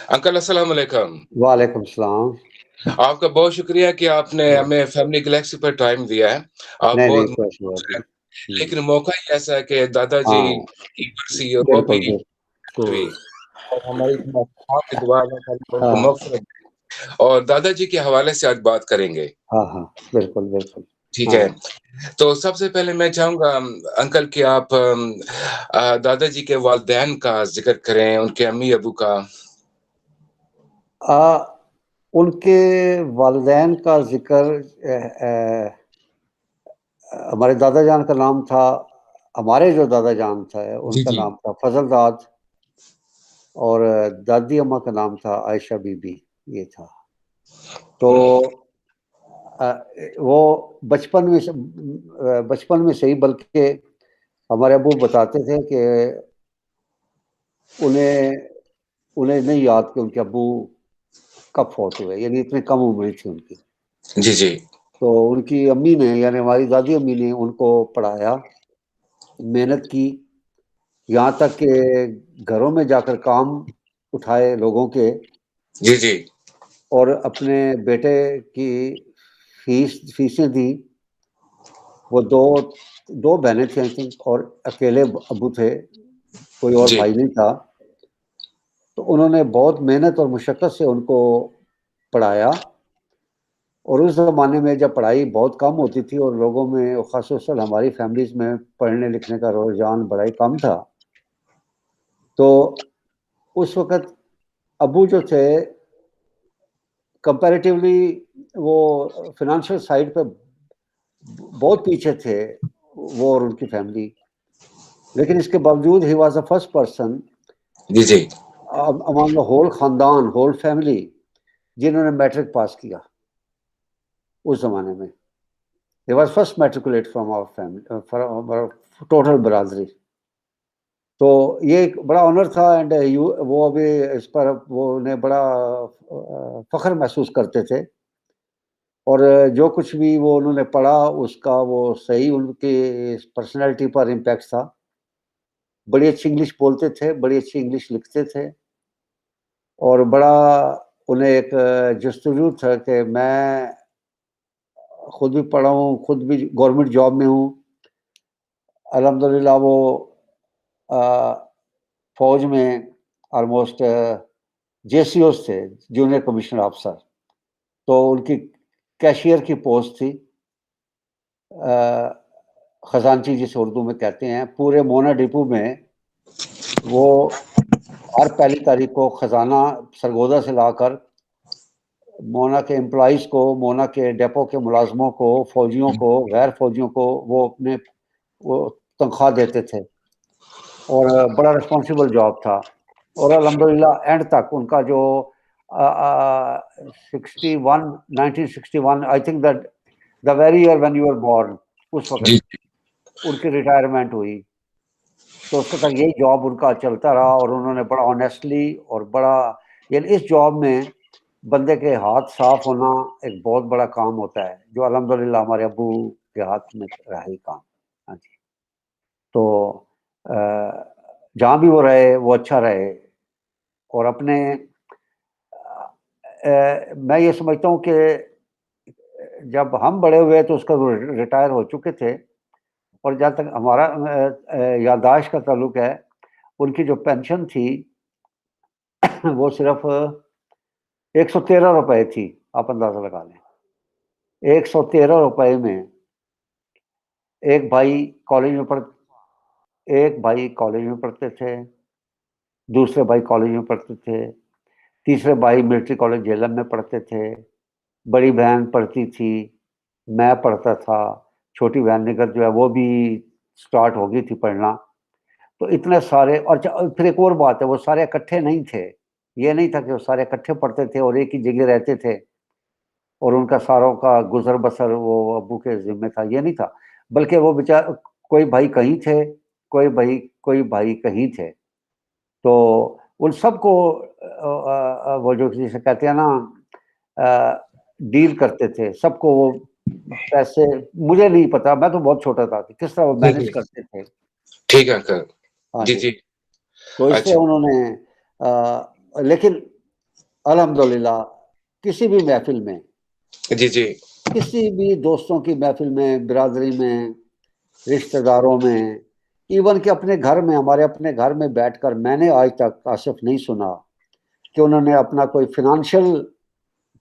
Uncle السلام علیکم۔ وعلیکم السلام۔ آپ کا بہت شکریہ کہ آپ نے ہمیں فیملی گلیکسی پر ٹائم دیا ہے۔ آپ نہیں بہت نہیں، کوئی بات نہیں۔ لیکن موقع ہی ایسا ہے کہ دادا جی ہاں، کی برسی اور وہ بھی بالکل بالکل۔ ہوئی، اور ہماری آپ کی دعا ہے کہ ان کو ہاں مغفرت دے۔ اور دادا جی کے حوالے سے آج بات کریں گے، ہاں ہاں، بالکل بالکل۔ ٹھیک ہاں ہے؟ تو سب سے پہلے میں چاہوں گا انکل کہ آپ دادا جی کے والدین کا ذکر کریں، ان کے امی ابو کا۔ ان کے والدین کا ذکر، ہمارے دادا جان کا نام تھا، ہمارے جو دادا جان تھا ان جی کا جی نام تھا فضل داد، اور دادی اماں کا نام تھا عائشہ بی بی، یہ تھا۔ تو وہ بچپن میں سے ہی، بلکہ ہمارے ابو بتاتے تھے کہ انہیں نہیں یاد کہ ان کے ابو کب فوت ہوئے، یعنی اتنے کم عمر تھی ان کی۔ جی جی تو ان کی امی نے، یعنی ہماری دادی امی نے ان کو پڑھایا، محنت کی، یہاں تک کہ گھروں میں جا کر کام اٹھائے لوگوں کے، جی جی اور اپنے بیٹے کی فیسیں دی۔ وہ دو بہنیں تھیں آئی تھنک، اور اکیلے ابو تھے، کوئی اور جی بھائی نہیں تھا۔ تو انہوں نے بہت محنت اور مشقت سے ان کو پڑھایا، اور اس زمانے میں جب پڑھائی بہت کم ہوتی تھی اور لوگوں میں، خاصاً ہماری فیملیز میں پڑھنے لکھنے کا رجحان بڑا ہی کم تھا، تو اس وقت ابو جو تھے کمپیریٹیولی وہ فنانشل سائڈ پہ بہت پیچھے تھے، وہ اور ان کی فیملی۔ لیکن اس کے باوجود ہی واز اے فرسٹ پرسن جی جی امانگ دا ہول خاندان، ہول فیملی، جنہوں نے میٹرک پاس کیا اس زمانے میں۔ He was first matriculate from our family, from our total برادری۔ تو یہ ایک بڑا آنر تھا، اینڈ وہ ابھی اس پر وہ انہیں بڑا فخر محسوس کرتے تھے، اور جو کچھ بھی وہ انہوں نے پڑھا اس کا وہ صحیح ان کی پرسنالٹی پر امپیکٹ تھا۔ بڑی اچھی انگلش بولتے تھے، بڑی اچھی انگلش لکھتے تھے، اور بڑا انہیں ایک جستجو تھا کہ میں خود بھی پڑھا ہوں، خود بھی گورنمنٹ جاب میں ہوں۔ الحمدللہ وہ فوج میں آلموسٹ جے سی اوز تھے، جونیئر کمشنر آفیسر۔ تو ان کی کیشیئر کی پوسٹ تھی، خزانچی جسے اردو میں کہتے ہیں۔ پورے مونا ڈپو میں وہ ہر پہلی تاریخ کو خزانہ سرگودا سے لا کر مونا کے امپلائیز کو، مونا کے ڈپو کے ملازموں کو، فوجیوں کو، غیر فوجیوں کو وہ تنخواہ دیتے تھے، اور بڑا رسپانسبل جاب تھا۔ اور الحمدللہ اینڈ تک ان کا جو 1961 I think that the very year when you are born, اس وقت جی ان کی ریٹائرمنٹ ہوئی، تو اس تک یہی جاب ان کا چلتا رہا، اور انہوں نے بڑا آنیسٹلی اور بڑا، یعنی اس جاب میں بندے کے ہاتھ صاف ہونا ایک بہت بڑا کام ہوتا ہے، جو الحمدللہ ہمارے ابو کے ہاتھ میں رہا ہی کام۔ ہاں جی۔ تو جہاں بھی وہ رہے وہ اچھا رہے، اور اپنے میں یہ سمجھتا ہوں کہ جب ہم بڑے ہوئے تو اس کا ریٹائر ہو چکے تھے، اور جہاں تک ہمارا یادداشت کا تعلق ہے، ان کی جو پینشن تھی وہ صرف 113 روپے تھی۔ آپ اندازہ لگا لیں، 113 روپے میں ایک بھائی کالج میں پڑھتے تھے، دوسرے بھائی کالج میں پڑھتے تھے، تیسرے بھائی ملٹری کالج جیلم میں پڑھتے تھے، بڑی بہن پڑھتی تھی، میں پڑھتا تھا، چھوٹی بہن نگر جو ہے وہ بھی سٹارٹ ہو گئی تھی پڑھنا۔ تو اتنے سارے، اور پھر ایک اور بات ہے، وہ سارے اکٹھے نہیں تھے، یہ نہیں تھا کہ وہ سارے اکٹھے پڑھتے تھے اور ایک ہی جگہ رہتے تھے اور ان کا ساروں کا گزر بسر وہ ابو کے ذمہ تھا، یہ نہیں تھا، بلکہ وہ بیچارے کوئی بھائی کہیں تھے، کوئی بھائی کہیں تھے۔ تو ان سب کو وہ جو جسے کہتے ہیں نا ڈیل کرتے تھے، سب کو وہ پیسے، مجھے نہیں پتا، میں تو بہت چھوٹا تھا کہ کس طرح وہ مینج کرتے تھے۔ ٹھیک ہے انکل، ہاں جی جی۔ جی تو اس سے اچھا انہوں نے لیکن الحمدللہ کسی بھی محفل میں، جی جی کسی بھی دوستوں کی محفل میں، برادری میں، رشتہ داروں میں، ایون کہ اپنے گھر میں، ہمارے اپنے گھر میں بیٹھ کر میں نے آج تک آصف نہیں سنا کہ انہوں نے اپنا کوئی فنانشل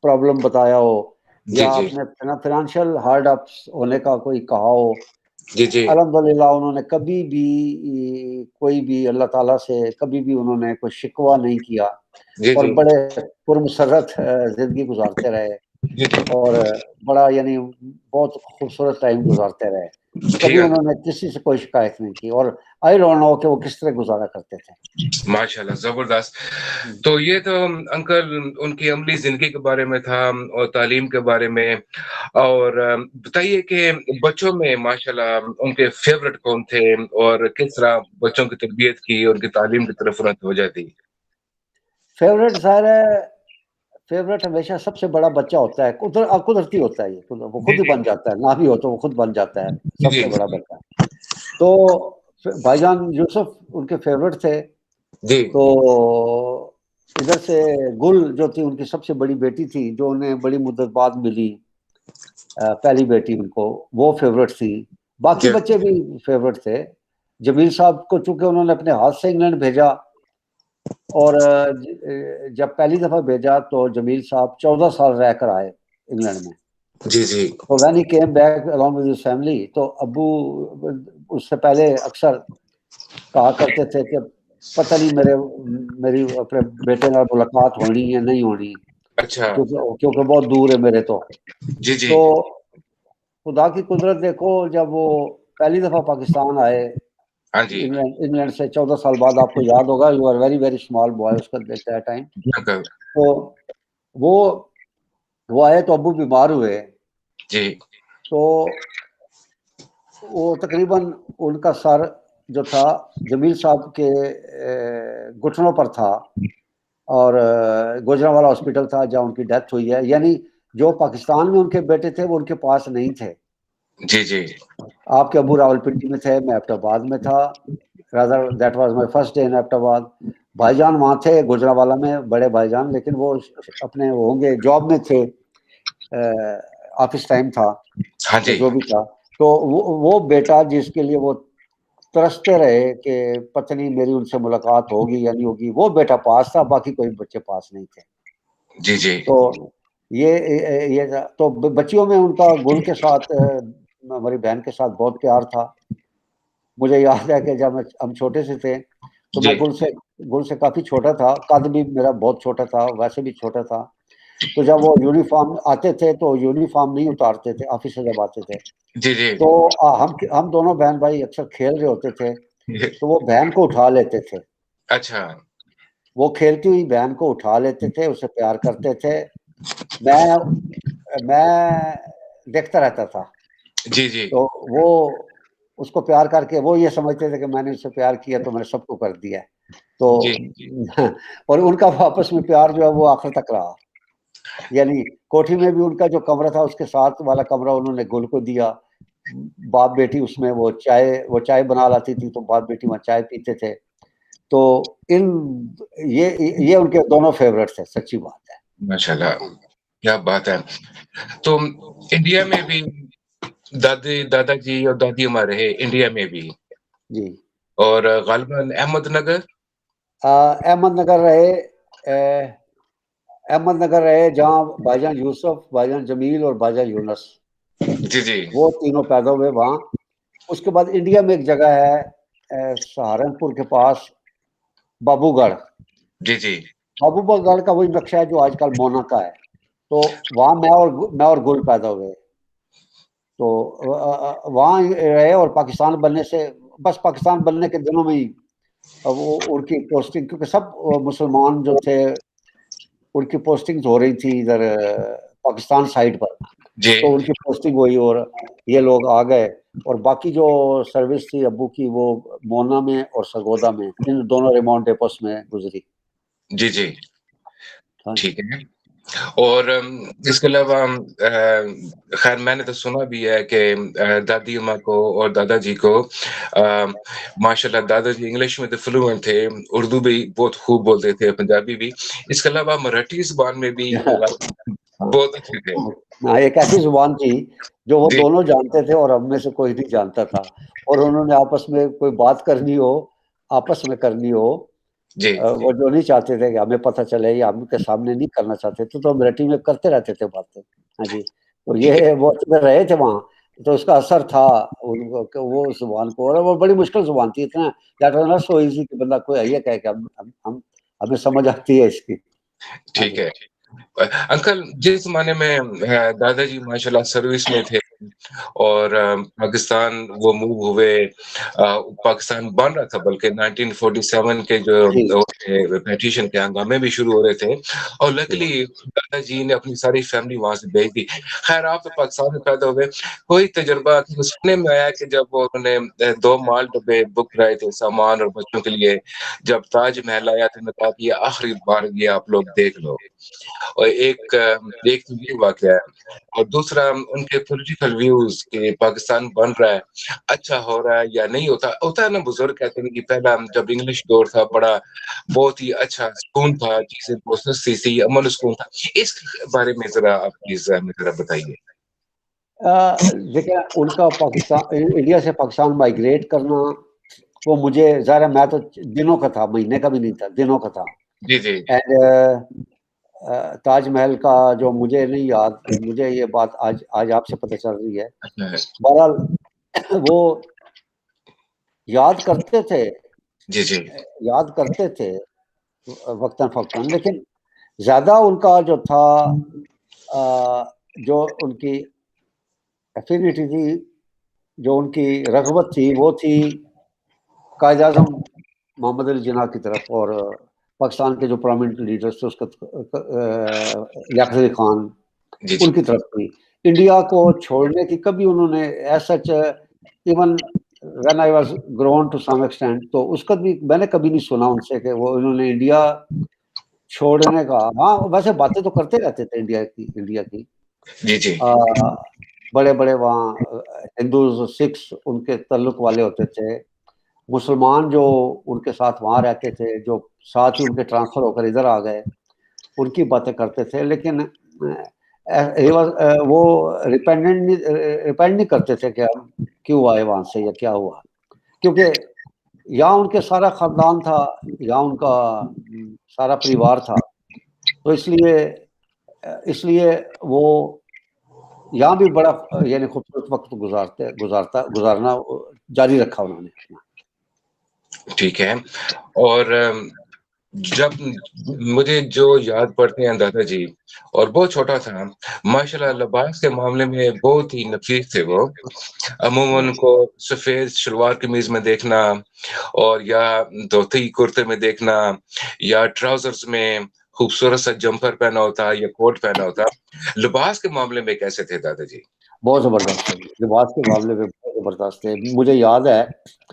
پرابلم بتایا ہو جی یا جی اپنے فنانشل ہارڈ اپس ہونے کا کوئی کہا ہو. جی جی الحمدللہ انہوں نے کبھی بھی کوئی بھی اللہ تعالیٰ سے کبھی بھی انہوں نے کوئی شکوہ نہیں کیا جی اور جی بڑے پرمسرت زندگی گزارتے رہے اور بڑا یعنی بہت خوبصورت ٹائم گزارتے رہے. ٹھیک کبھی ہے انہوں نے کسی سے کوئی شکایت نہیں کی اور آئی ڈونٹ نو کہ وہ کس طرح گزارا کرتے تھے. ماشاءاللہ زبردست. تو یہ تو انکل ان کی عملی زندگی کے بارے میں تھا اور تعلیم کے بارے میں. اور بتائیے کہ بچوں میں ماشاءاللہ ان کے فیورٹ کون تھے اور کس طرح بچوں کی تربیت کی اور ان کی تعلیم کی طرف رت ہو جاتی؟ فیورٹ ظاہر ہے، فیورٹ ہمیشہ سب سے بڑا بچہ ہوتا ہے، قدرتی ہوتا ہے، یہ وہ خود ہی بن جاتا ہے، نہ بھی ہو تو وہ خود بن جاتا ہے سب جی سے بڑا بچہ. تو بھائی جان یوسف ان کے فیورٹ تھے. جی تو ادھر سے گل جو تھی ان کی سب سے بڑی بیٹی تھی جو انہیں بڑی مدت بعد ملی، پہلی بیٹی ان کو، وہ فیورٹ تھی. باقی جی بچے بھی فیورٹ تھے. جمیل صاحب کو چونکہ انہوں نے اپنے ہاتھ سے انگلینڈ بھیجا اور جب پہلی دفعہ بھیجا تو جمیل صاحب 14 سال رہ کر آئے انگلینڈ میں. جی جی تو when he came back along with his family تو ابو اس سے پہلے اکثر کہا کرتے تھے کہ پتہ نہیں میری اپنے بیٹے ਨਾਲ ملاقات ہونی ہے نہیں ہونی، اچھا کیونکہ بہت دور ہے میرے. جی جی تو خدا کی قدرت دیکھو، جب وہ پہلی دفعہ پاکستان آئے ہاں جی انگلینڈ سے 14 سال بعد، آپ کو یاد ہوگا you are very very small boy اس کا ٹائم. انکل تو وہ آئے تو ابو بیمار ہوئے. جی تو وہ تقریباً ان کا سر جو تھا جمیل صاحب کے گھٹنوں پر تھا اور گوجرانوالا ہاسپٹل تھا جہاں ان کی ڈیتھ ہوئی ہے. یعنی جو پاکستان میں ان کے بیٹے تھے وہ ان کے پاس نہیں تھے. جی جی آپ کے ابو راولپنڈی میں تھے، میں ایبٹ آباد میں تھا. rather that was my first day in Abbottabad. بھائی جان وہاں تھے گوجرانوالا میں، بڑے بھائی جان، لیکن وہ اپنے ہوں گے جاب میں تھے، آفس ٹائم تھا ہاں یا جی جو بھی تھا. تو وہ بیٹا جس کے لیے وہ ترستے رہے کہ پتہ نہیں میری ان سے ملاقات ہوگی یا نہیں ہوگی، وہ بیٹا پاس تھا، باقی کوئی بچے پاس نہیں تھے. جی جی تو یہ تو بچیوں میں ان کا گل کے ساتھ، ہماری بہن کے ساتھ بہت پیار تھا. مجھے یاد ہے کہ جب ہم چھوٹے سے تھے تو میں جی گل سے کافی چھوٹا تھا، قد بھی میرا بہت چھوٹا تھا، ویسے بھی چھوٹا تھا. تو جب وہ یونیفارم آتے تھے تو یونیفارم نہیں اتارتے تھے آفس سے جب آتے تھے. جی جی تو ہم دونوں بہن بھائی اکثر کھیل رہے ہوتے تھے تو وہ بہن کو اٹھا لیتے تھے. اچھا وہ کھیلتی ہوئی بہن کو اٹھا لیتے تھے، اسے پیار کرتے تھے. میں دیکھتا رہتا تھا. جی جی تو وہ اس کو پیار کر کے وہ یہ سمجھتے تھے کہ میں نے اس سے پیار کیا تو میں نے سب کو کر دیا. تو جی اور ان کا آپس میں پیار جو ہے وہ آخر تک رہا. یعنی کوٹھی میں بھی ان کا جو کمرہ تھا اس کے ساتھ والا کمرہ انہوں نے گل کو دیا. باپ بیٹی اس میں وہ چائے بنا لاتی تھی تو باپ بیٹی وہاں چائے پیتے تھے. تو یہ ان کے دونوں فیورٹ تھے، سچی بات ہے. ماشاءاللہ کیا بات ہے. تو انڈیا میں بھی دادا جی اور دادی ہمارے رہے انڈیا میں بھی، جی اور غالباً احمد نگر احمد نگر رہے جہاں بھائی جان یوسف، بھائی جان جمیل اور بھائی جان یونس، جی جی وہ تینوں پیدا ہوئے وہاں. اس کے بعد انڈیا میں ایک جگہ ہے سہارنپور کے پاس بابو گڑھ. جی جی بابو گڑھ کا وہی نقشہ ہے جو آج کل مونا کا ہے. تو وہاں میں اور گل پیدا ہوئے. تو وہاں رہے اور پاکستان بننے سے بس پاکستان بننے کے دنوں میں ہی وہ ان کی پوسٹنگ، کیونکہ سب مسلمان جو تھے ان کی پوسٹنگ ہو رہی تھی ادھر پاکستان سائڈ پر، جی تو ان کی پوسٹنگ ہوئی اور یہ لوگ آ گئے. اور باقی جو سروس تھی ابو کی وہ مونا میں اور سرگودا میں، ان دونوں ریماؤنٹ ڈیپوس میں گزری. جی جی ہاں جی. ٹھیک ہے. اور اس کے علاوہ خیر میں نے تو سنا بھی ہے کہ دادی اماں کو اور دادا جی کو ماشاءاللہ دادا جی انگلش میں تو فلوئنٹ تھے، اردو بھی بہت خوب بولتے تھے، پنجابی بھی، اس کے علاوہ مراٹھی زبان میں بھی بہت اچھے تھے۔ ہاں، ایک ایسی زبان تھی جو وہ جی دونوں جانتے تھے اور ہم میں سے کوئی نہیں جانتا تھا، اور انہوں نے آپس میں کوئی بات کرنی ہو، آپس میں کرنی ہو، جی وہ جو نہیں چاہتے تھے کہ ہمیں پتہ چلے یا ہم کے سامنے نہیں کرنا چاہتے تھے تو مراٹھی میں کرتے رہتے تھے باتیں۔ ہاں جی، تو ٹھیک ہے یہ وہ اگر رہے تھے وہاں تو اس کا اثر تھا ان کو کہ وہ زبان کو، اور وہ بڑی مشکل زبان تھی، اتنا that was not so easy کہ بندہ کوئی یہ کہے کہ ہمیں سمجھ آتی ہے اس کی۔ ہاں ٹھیک جی، ہے انکل، جس زمانے میں دادا جی ماشاءاللہ سروس میں تھے اور پاکستان وہ موو ہوئے، پاکستان بن رہا تھا بلکہ 1947 کے جو جی پیٹیشن کے ہنگامے بھی شروع ہو رہے تھے، اور جی لکلی دادا جی نے اپنی ساری فیملی وہاں سے بھیج دی۔ خیر آپ تو پاکستان میں پیدا ہوئے، کوئی تجربہ سننے میں آیا کہ جب انہوں نے 2 مال ڈبے بک کرائے تھے سامان اور بچوں کے لیے، جب تاج محل آیا تو انہوں نے کہا کہ یہ آخری بار یہ آپ لوگ دیکھ لو، اور ایک تو یہ واقعہ ہے، اور دوسرا ان کے پولیٹیکل ویوز کہ پاکستان بن رہا ہے، اچھا ہو رہا ہے یا نہیں ہوتا ہے نا، بزرگ کہتے ہیں کہ پہلا جب انگلش دور تھا بڑا بہت ہی اچھا سکون تھا، چیزیں بہت سستی تھی، امن سکون تھا، اس بارے میں ذرا آپ پلیز ہمیں ذرا بتائیے۔ دیکھیں ان کا پاکستان انڈیا سے پاکستان مائگریٹ کرنا وہ مجھے ظاہر ہے، میں تو دنوں کا تھا، مہینے کا بھی نہیں تھا، دنوں کا تھا۔ جی جی اینڈ تاج محل کا جو مجھے نہیں یاد، مجھے یہ بات آج آپ سے پتہ چل رہی ہے۔ اچھا ہے، بہرحال وہ یاد کرتے تھے، جی جی یاد کرتے تھے وقتاً فوقتاً، لیکن زیادہ ان کا جو تھا جو ان کی ایفینٹی تھی، جو ان کی رغبت تھی، وہ تھی قائد اعظم محمد علی جناح کی طرف، اور پاکستان کے جو پرومیننٹ لیڈرز تھے اس کا لیاقت علی خان، جی ان جی کی طرف تھی۔ انڈیا کو چھوڑنے کی کبھی انہوں نے as such even when I was grown to some extent, تو اس کا بھی میں نے کبھی نہیں سنا ان سے کہ وہ انہوں نے انڈیا چھوڑنے کا، ہاں ویسے باتیں تو کرتے رہتے تھے انڈیا کی جی جی بڑے بڑے وہاں ہندوز سکھس ان کے تعلق والے ہوتے تھے، مسلمان جو ان کے ساتھ وہاں رہتے تھے، جو ساتھ ہی ان کے ٹرانسفر ہو کر ادھر آ گئے، ان کی باتیں کرتے تھے، لیکن وہ ریپینڈ نہیں کرتے تھے کہ ہم کیوں آئے وہاں سے یا کیا ہوا، کیونکہ یہاں ان کے سارا خاندان تھا، یہاں ان کا سارا پریوار تھا، تو اس لیے وہ یہاں بھی بڑا یعنی خوبصورت وقت گزارنا جاری رکھا انہوں نے۔ ٹھیک ہے، اور جب مجھے جو یاد پڑتے ہیں دادا جی، اور بہت چھوٹا تھا، ماشاءاللہ لباس کے معاملے میں بہت ہی نفیس تھے وہ، عموماً کو سفید شلوار قمیض میں دیکھنا، اور یا دھوتی کرتے میں دیکھنا، یا ٹراؤزرز میں خوبصورت سا جمپر پہنا ہوتا یا کوٹ پہنا ہوتا۔ لباس کے معاملے میں کیسے تھے دادا جی؟ بہت زبردست ہے، لباس کے معاملے میں بہت زبردست ہے۔ مجھے یاد ہے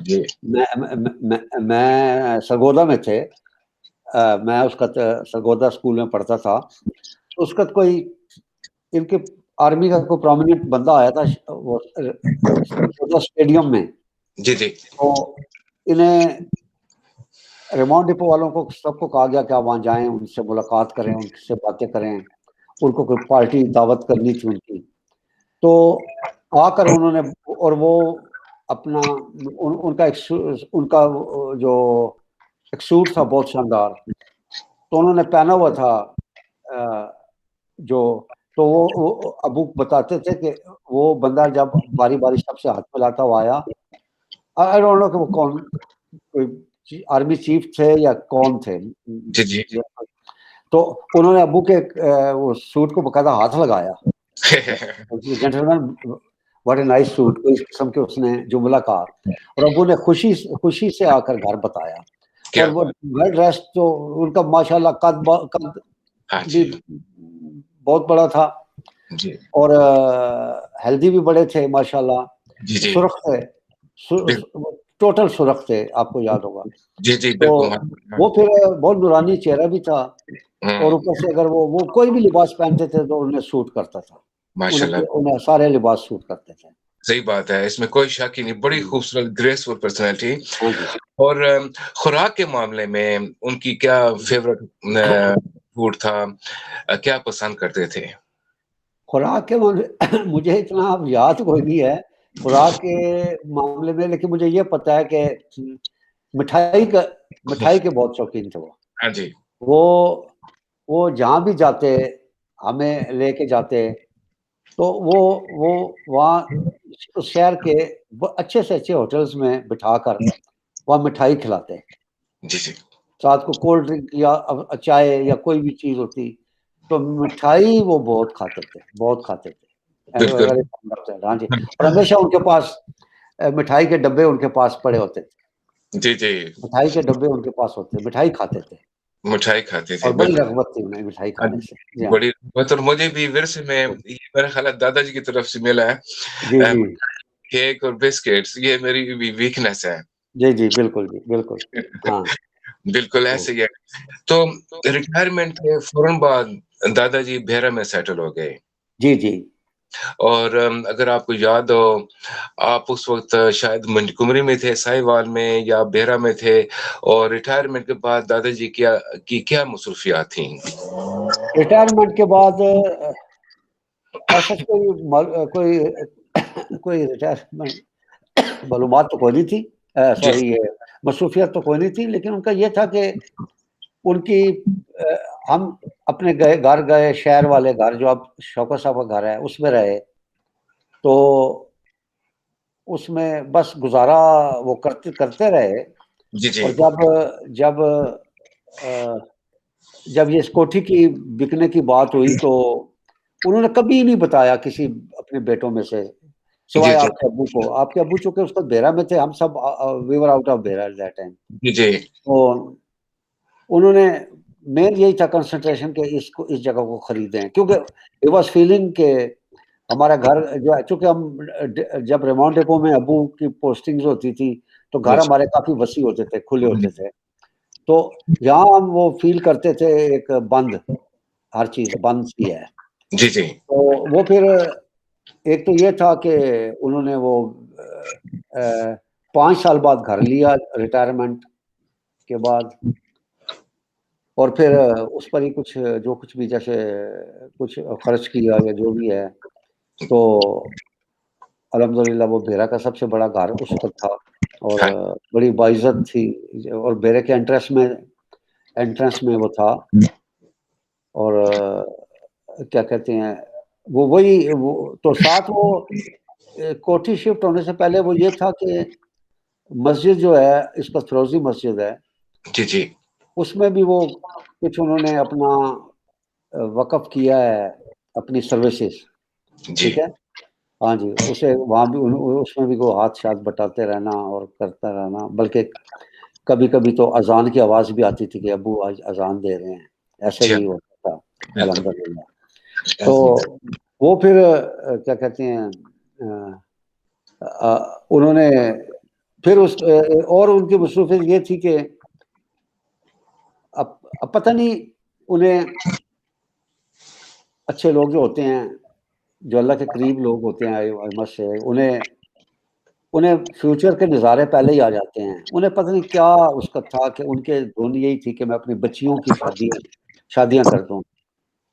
جی میں سرگودا میں تھے، میں اس کا سرگودا اسکول میں پڑھتا تھا، اس کا کوئی ان کے آرمی کا کوئی پرومیننٹ بندہ آیا تھا وہ سرگودا اسٹیڈیم میں، جی جی تو انہیں ریماؤنٹ ڈپو والوں کو سب کو کہا گیا کہ آپ وہاں جائیں، ان سے ملاقات کریں، ان سے باتیں کریں، ان کو کوئی پارٹی دعوت کرنی تھی ان کی، تو آ کر انہوں نے، اور وہ اپنا ان کا جو ایک سوٹ تھا بہت شاندار، تو انہوں نے پہنا ہوا تھا جو، تو وہ ابو بتاتے تھے کہ وہ بندہ جب باری باری سب سے ہاتھ ملاتا ہوا آیا، آئی ڈونٹ نو کہ وہ کون، کوئی آرمی چیف تھے یا کون تھے، جی جی تو انہوں نے ابو کے وہ سوٹ کو باقاعدہ ہاتھ لگایا، gentleman what a nice suit, اس قسم کے اس نے جملہ کہا، اور ابو نے خوشی سے آ کر گھر بتایا، اور کیا وہ بات، ویل ڈریسڈ، تو ان کا ماشاءاللہ قد ہاں بھی جی بہت بڑا تھا، جی اور ہیلدی بھی بڑے تھے ماشاءاللہ، جی جی سرخ تھے، ٹوٹل سرخ تھے، آپ کو یاد ہوگا، جی جی تو بالکل، وہ پھر بہت نورانی چہرہ بھی تھا، اور اوپر سے اگر وہ کوئی بھی لباس پہنتے تھے تو انہیں سوٹ کرتا تھا, انہیں سارے لباس سوٹ کرتے تھے. صحیح بات ہے, اس میں کوئی شک ہی نہیں, بڑی خوبصورت گریسفل پرسنالٹی. اور خوراک کے معاملے میں ان کی کیا فیورٹ فوڈ تھا, کیا پسند کرتے تھے؟ خوراک کے معاملے مجھے اتنا اب یاد کوئی نہیں ہے خوراک کے معاملے میں, لیکن مجھے یہ پتا ہے کہ مٹھائی کے بہت شوقین تھے وہ. ہاں جی. وہ جہاں بھی جاتے ہمیں لے کے جاتے تو وہ وہاں اس شہر کے اچھے سے اچھے ہوٹلز میں بٹھا کر وہاں مٹھائی کھلاتے. جی جی. ساتھ کو کولڈ ڈرنک یا چائے یا کوئی بھی چیز ہوتی تو مٹھائی وہ بہت کھاتے تھے. ہاں جی. اور ہمیشہ ان کے پاس مٹھائی کے ڈبے ان کے پاس پڑے ہوتے تھے. جی جی. مٹھائی کے ڈبے ان کے پاس ہوتے, مٹھائی کھاتے تھے. اور بڑی رغبت تھی انہیں مٹھائی کھانے سے. بڑی رغبت. اور مجھے بھی ورثے میں میرا خیال دادا جی کی طرف سے ملا ہے. جی جی. کیک اور بسکٹس یہ میری بھی ویکنیس ہے. جی جی بالکل جی بالکل. ہاں بالکل ایسے ہی ہے. تو ریٹائرمنٹ کے فوراً بعد دادا جی بھیرا میں سیٹل ہو گئے. جی جی. اور اگر آپ کو یاد ہو آپ اس وقت شاید منجکمری میں تھے, ساہیوال میں, یا بیرا میں تھے, اور ریٹائرمنٹ کے بعد دادا جی کی کیا مصروفیات تھیں؟ ریٹائرمنٹ کے بعد ایسا کوئی ریٹائرمنٹ معلومات تو کوئی نہیں تھی, سوری یہ مصروفیت تو کوئی نہیں تھی, لیکن ان کا یہ تھا کہ ان کی ہم اپنے گھر گئے, شہر والے گھر جو اب شوکت صاحب کا گھر ہے اس میں رہے, تو اس میں بس گزارا وہ کرتے رہے. اور جب یہ اس کوٹھی کی بکنے کی بات ہوئی تو انہوں نے کبھی نہیں بتایا کسی اپنے بیٹوں میں سے سوائے آپ کے ابو کو. آپ کے ابو چونکہ اس وقت بیرا میں تھے, ہم سب we were out of Beira at that time. تو انہوں نے مین یہی تھا کنسنٹریشن کہ اس جگہ کو خریدیں, کیونکہ اٹ واز فیلنگ کہ ہمارا گھر جو ہے, چونکہ ہم جب ریماؤنٹ ڈپو میں ابو کی پوسٹنگز ہوتی تھی تو گھر ہمارے کافی وسیع ہوتے تھے, کھلے ہوتے تھے, تو یہاں ہم وہ فیل کرتے تھے ایک بند, ہر چیز بند سی ہے. جی جی. تو وہ پھر ایک تو یہ تھا کہ انہوں نے وہ 5 سال بعد گھر لیا ریٹائرمنٹ کے بعد, اور پھر اس پر ہی جو کچھ بھی جیسے کچھ خرچ کیا یا جو بھی ہے, تو الحمدللہ وہ بیرا کا سب سے بڑا گھر اس وقت تھا اور بڑی باعزت تھی. اور بیرے کے انٹرنس میں وہ تھا, اور کیا کہتے ہیں وہی تو ساتھ وہ کوٹھی شفٹ ہونے سے پہلے وہ یہ تھا کہ مسجد جو ہے اس کا فروزی مسجد ہے, جی جی, اس میں بھی وہ کچھ انہوں نے اپنا وقف کیا ہے اپنی سروسز. ٹھیک ہے, ہاں جی. اسے وہاں بھی اس میں بھی وہ ہاتھ بٹاتے رہنا اور کرتا رہنا, بلکہ کبھی کبھی تو اذان کی آواز بھی آتی تھی کہ ابو آج اذان دے رہے ہیں, ایسے بھی ہوتا تھا الحمدللہ. تو وہ پھر کیا کہتے ہیں انہوں نے پھر اور ان کی مصروفیت یہ تھی کہ اب پتہ نہیں انہیں اچھے لوگ جو ہوتے ہیں, جو اللہ کے قریب لوگ ہوتے ہیں سے, انہیں فیوچر کے نظارے پہلے ہی آ جاتے ہیں. انہیں پتہ نہیں کیا اس کا تھا کہ ان کے دھن یہی تھی کہ میں اپنی بچیوں کی شادیاں کر دوں.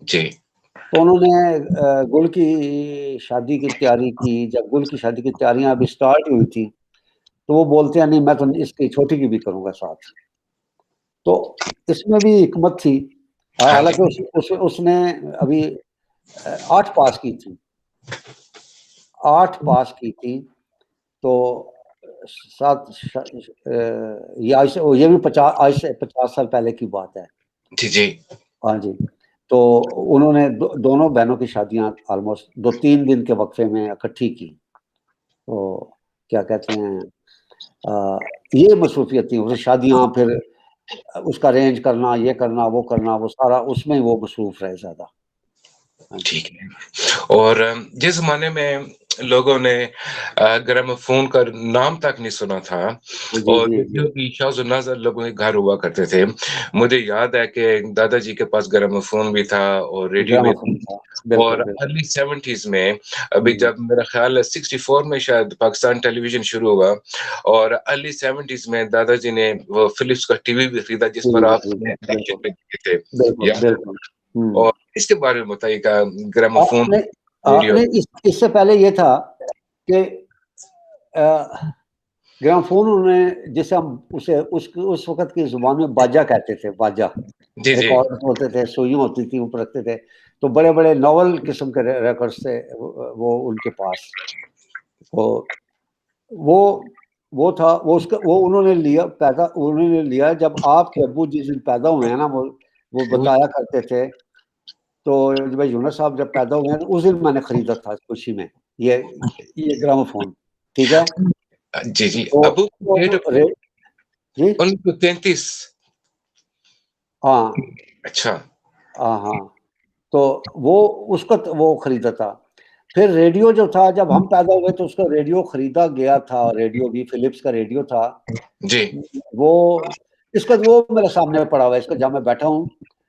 جی. تو انہوں نے گل کی شادی کی تیاری کی. جب گل کی شادی کی تیاریاں ابھی سٹارٹ ہوئی تھی تو وہ بولتے ہیں نہیں میں تو اس کی چھوٹی کی بھی کروں گا ساتھ. تو اس میں بھی حکمت تھی, حالانکہ اس نے ابھی 8 پاس کی تھی, 8 پاس کی تھی. تو یہ بھی 50 سال پہلے کی بات ہے. جی جی. ہاں جی. تو انہوں نے دونوں بہنوں کی شادیاں آلموسٹ 2-3 دن کے وقفے میں اکٹھی کی. تو کیا کہتے ہیں یہ مصروفیت تھی, اسے شادیاں, پھر اس کا ارینج کرنا, یہ کرنا, وہ کرنا, وہ سارا اس میں وہ مصروف رہے زیادہ. ٹھیک ہے. اور جس زمانے میں لوگوں نے گراموفون کا نام تک نہیں سنا تھا جی اور جی جی ریڈیو کی شوز و نظر لوگوں کے گھر ہوا کرتے تھے. مجھے یاد ہے کہ دادا جی کے پاس گراموفون بھی تھا اور ریڈیو بھی گراموفون تھی. تھا، اور بالکل بالکل. ارلی 70s میں ابھی جب میرا خیال ہے 64 میں شاید پاکستان ٹیلی ویژن شروع ہوا اور ارلی 70s میں دادا جی نے وہ فلپس کا ٹی وی بھی خریدا جس ٹی پر وی بھی آپ خریدا، ایکشن بالکل پہ دیکھتے تھے. بالکل یاد بالکل. ہے؟ اور اس کے بارے میں بتائیے گا گراموفون نہیں ریڈیو. نہیں، اس سے پہلے یہ تھا کہ گرام فون انہوں نے جسے ہم اسے اس وقت کی زبان میں باجا کہتے تھے. باجا جی جی ریکارڈ ہوتے تھے، سوئیاں ہوتی تھی، اوپر رکھتے تھے، تو بڑے بڑے ناول قسم کے ریکارڈز تھے وہ ان کے پاس. وہ وہ تھا وہ اس کا وہ انہوں نے لیا جب آپ کے ابو جس دن پیدا ہوئے ہیں نا، وہ بتایا کرتے تھے. تو بھائی یونس صاحب جب پیدا ہوئے ہیں اس دن میں نے خریدا تھا خوشی میں یہ گراموفون. ٹھیک ہے. جی جی. تو ابو جی 1933. ہاں اچھا. ہاں ہاں. تو وہ اس کا وہ خریدا تھا. پھر ریڈیو جو تھا جب ہم پیدا ہوئے تو اس کا ریڈیو خریدا گیا تھا. ریڈیو بھی فلپس کا ریڈیو تھا. جی. وہ اس کا وہ میرے سامنے پڑا ہوا ہے. اس کا جہاں میں بیٹھا ہوں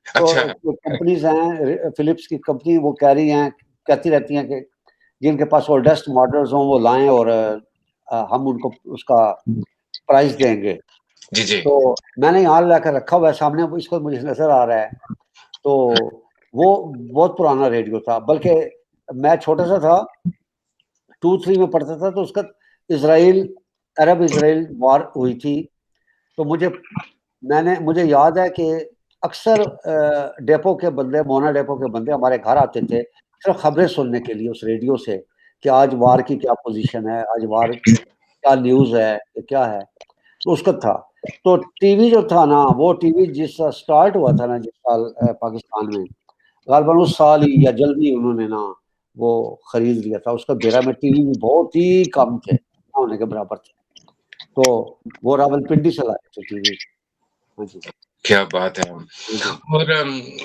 تو اچھا. جو کمپنیز ہیں فلپس کی کمپنی وہ کہتی رہتی ہیں کہ جن کے پاس اولڈسٹ ماڈلز ہوں وہ لائیں اور ہم ان کو اس کا پرائز دیں گے. جی جی. تو میں نے یہاں لا کر رکھا ہوا ہے سامنے، اس کو مجھے نظر آ رہا ہے. تو وہ بہت پرانا ریڈیو تھا، بلکہ میں چھوٹا سا تھا 2-3 میں پڑھتا تھا تو اس کا عرب اسرائیل وار ہوئی تھی. تو مجھے یاد ہے کہ اکثر ڈیپو کے بندے، مونا ڈیپو کے بندے ہمارے گھر آتے تھے صرف خبریں سننے کے لیے اس ریڈیو سے کہ آج وار کی کیا پوزیشن ہے، آج وار کیا نیوز ہے، کیا ہے. تو اس کا تھا. تو ٹی وی جو تھا نا، وہ ٹی وی جس سال اسٹارٹ ہوا تھا نا، جس سال پاکستان میں غالباً اس سال ہی یا جلدی انہوں نے نا وہ خرید لیا تھا. اس کا بیرا میں ٹی وی بھی بہت ہی کم تھے، نہ ہونے کے برابر تھے. تو وہ راولپنڈی سے لائے تھے ٹی وی. ہاں جی. کیا بات ہے. جی اور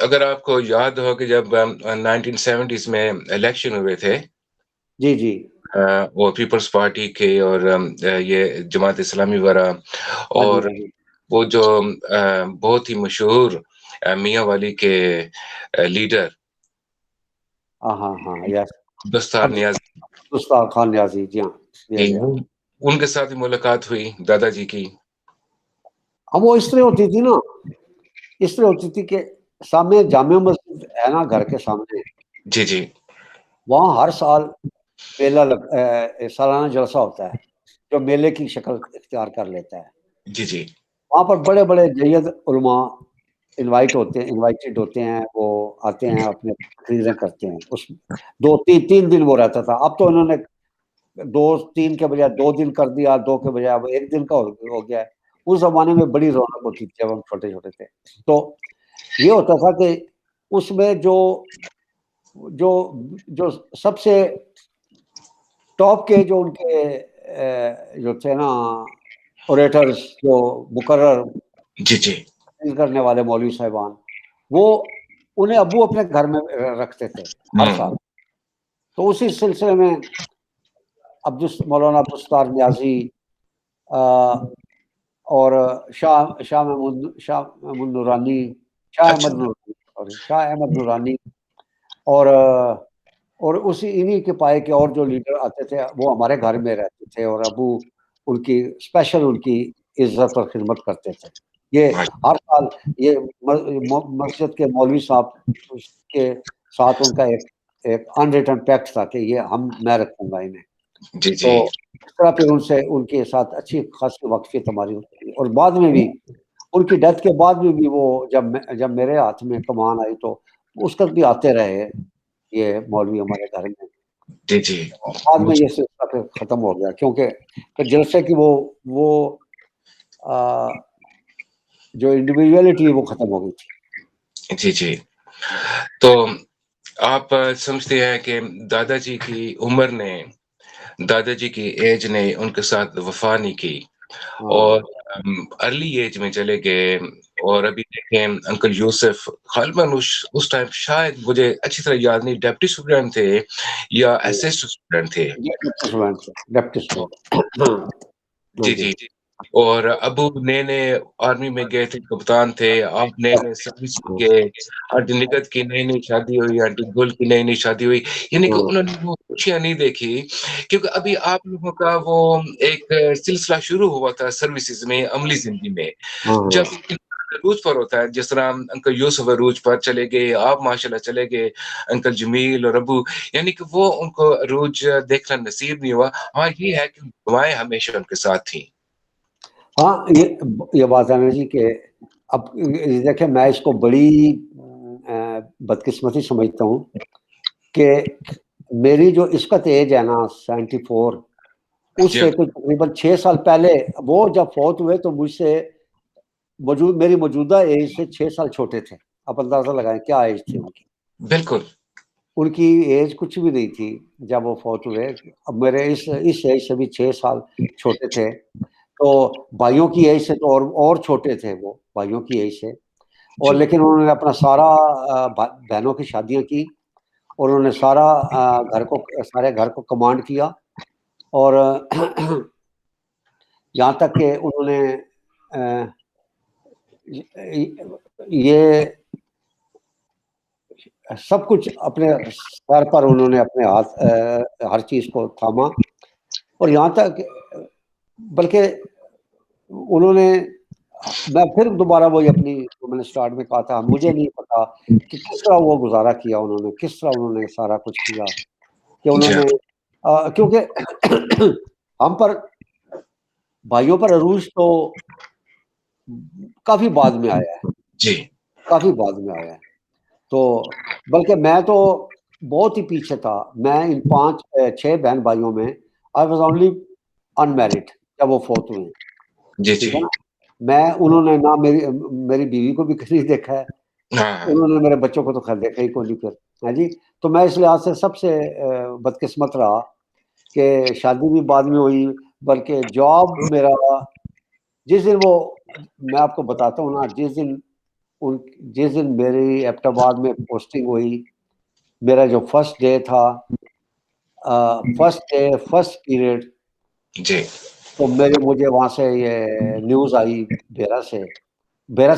اگر آپ کو یاد ہو کہ جب 1970s میں الیکشن ہوئے تھے جی جی وہ پیپلز پارٹی کے اور یہ جماعت اسلامی وغیرہ، ہاں جی اور ہاں جی وہ جو بہت ہی مشہور میاں والی کے لیڈر ہاں ہاں ہاں یس دستار نیاز دستار خان نیازی. جی ہاں کی، ان کے ساتھ ملاقات ہوئی دادا جی کی. اب وہ اس طرح ہوتی تھی نا، اس طرح ہوتی تھی کہ سامنے جامع مسجد ہے نا گھر کے سامنے، جی جی. وہاں ہر سال میلہ سالانہ جلسہ ہوتا ہے جو میلے کی شکل اختیار کر لیتا ہے. جی جی. وہاں پر بڑے بڑے جید علماء انوائٹڈ ہوتے ہیں. وہ آتے ہیں، اپنے تقریریں کرتے ہیں. اس 2-3 دن وہ رہتا تھا. اب تو انہوں نے 2-3 کے بجائے 2 دن کر دیا، 2 کے بجائے اب 1 دن کا ہو گیا ہے. اس زمانے میں بڑی رونق ہوتی تھی جب ہم چھوٹے چھوٹے تھے. تو یہ ہوتا تھا کہ اس میں جو سب سے ٹاپ کے جو ان کے جو تھے نا اوریٹرز، جو مقرر جی جی. کرنے والے مولوی صاحبان، وہ انہیں ابو اپنے گھر میں رکھتے تھے ہر سال. تو اسی سلسلے میں مولانا عبدالستار نیازی اور شاہ احمد نورانی اور انہی کے پائے کے اور جو لیڈر آتے تھے وہ ہمارے گھر میں رہتے تھے اور ابو ان کی اسپیشل ان کی عزت اور خدمت کرتے تھے. یہ ہر سال یہ مسجد کے مولوی صاحب کے ساتھ ان کا ایک انریٹن پیکٹ تھا کہ یہ میں رکھوں گا انہیں. جی تو جی. اس طرح پھر ان کے ساتھ اچھی خاصی وقفیت ہماری ہوتی تھی. اور بعد میں بھی ان کی ڈیتھ کے بعد بھی وہ جب میرے ہاتھ میں کمان آئی تو اس وقت بھی آتے رہے یہ مولوی ہمارے گھر میں. جی جی. بعد میں یہ سلسلہ پھر ختم ہو گیا کیونکہ جلسے کی وہ جو انڈیویجولیٹی وہ ختم ہو گئی تھی. جی جی. تو آپ سمجھتے ہیں کہ دادا جی کی عمر نے، دادا جی کی ایج نے ان کے ساتھ وفا نہیں کی. اور ارلی ایج میں چلے گئے. اور ابھی دیکھیں انکل یوسف غالباً اس ٹائم شاید مجھے اچھی طرح یاد نہیں ڈپٹی اسٹوڈنٹ تھے یا اسسٹ اسٹوڈنٹ تھے. جی جی. اور ابو نئے نئے آرمی میں گئے تھے، کپتان تھے. آپ نئے نئے سروس کے، آنٹی نگت کی نئی نئی شادی ہوئی، آنٹی گل کی نئی نئی شادی ہوئی. یعنی کہ انہوں نے وہ خوشیاں نہیں دیکھی، کیونکہ ابھی آپ لوگوں کا وہ ایک سلسلہ شروع ہوا تھا سروسز میں، عملی زندگی میں. جب عروج پر ہوتا ہے، جس طرح انکل یوسف عروج پر چلے گئے، آپ ماشاءاللہ چلے گئے، انکل جمیل اور ابو، یعنی کہ وہ ان کو عروج دیکھنا نصیب نہیں ہوا. ہاں یہ ہے کہ دعائیں ہمیشہ ان کے ساتھ تھیں. ہاں یہ بات ہے نا جی کہ اب دیکھیں میں اس کو بڑی بدقسمتی سمجھتا ہوں کہ میری جو اس کا ایج ہے نا 74، اس سے کچھ تقریباً 6 سال پہلے وہ جب فوت ہوئے تو مجھ سے میری موجودہ ایج سے 6 سال چھوٹے تھے. آپ اندازہ لگائیں کیا ایج تھی ان کی. بالکل ان کی ایج کچھ بھی نہیں تھی جب وہ فوت ہوئے. اب میرے اس ایج سے بھی 6 سال چھوٹے تھے. تو بھائیوں کی ایج سے تو اور چھوٹے تھے وہ بھائیوں کی ایج سے. اور لیکن انہوں نے اپنا سارا بہنوں کی شادیاں کی اور انہوں نے سارے گھر کو کمانڈ کیا. اور یہاں تک کہ انہوں نے یہ سب کچھ اپنے سر پر انہوں نے اپنے ہاتھ ہر چیز کو تھاما. اور یہاں تک بلکہ انہوں نے میں پھر دوبارہ وہی اپنی میں نے سٹارٹ میں کہا تھا مجھے نہیں پتا کہ کس طرح وہ گزارا کیا انہوں نے، کس طرح انہوں نے سارا کچھ کیا کہ انہوں نے کیونکہ ہم پر بھائیوں پر عروج تو کافی بعد میں آیا ہے، جی کافی بعد میں آیا ہے. تو بلکہ میں تو بہت ہی پیچھے تھا. میں ان 5-6 بہن بھائیوں میں آئی واز اونلی انمیرڈ جب وہ فوت ہوئے. جی ٹھیک ہے نا. انہوں نے نہ میری بیوی کو بھی کبھی دیکھا ہے، انہوں نے میرے بچوں کو تو خیر دیکھا ہی کوئی نہیں پھر. جی تو میں اس لحاظ سے سب سے بدقسمت رہا کہ شادی بھی بعد میں ہوئی، بلکہ جاب میرا جس دن وہ میں آپ کو بتاتا ہوں نا، جس دن میری ایبٹ آباد میں پوسٹنگ ہوئی، میرا جو فرسٹ ڈے تھا، فرسٹ پیریڈ، جی تو مجھے وہاں سے یہ نیوز آئی بیرا سے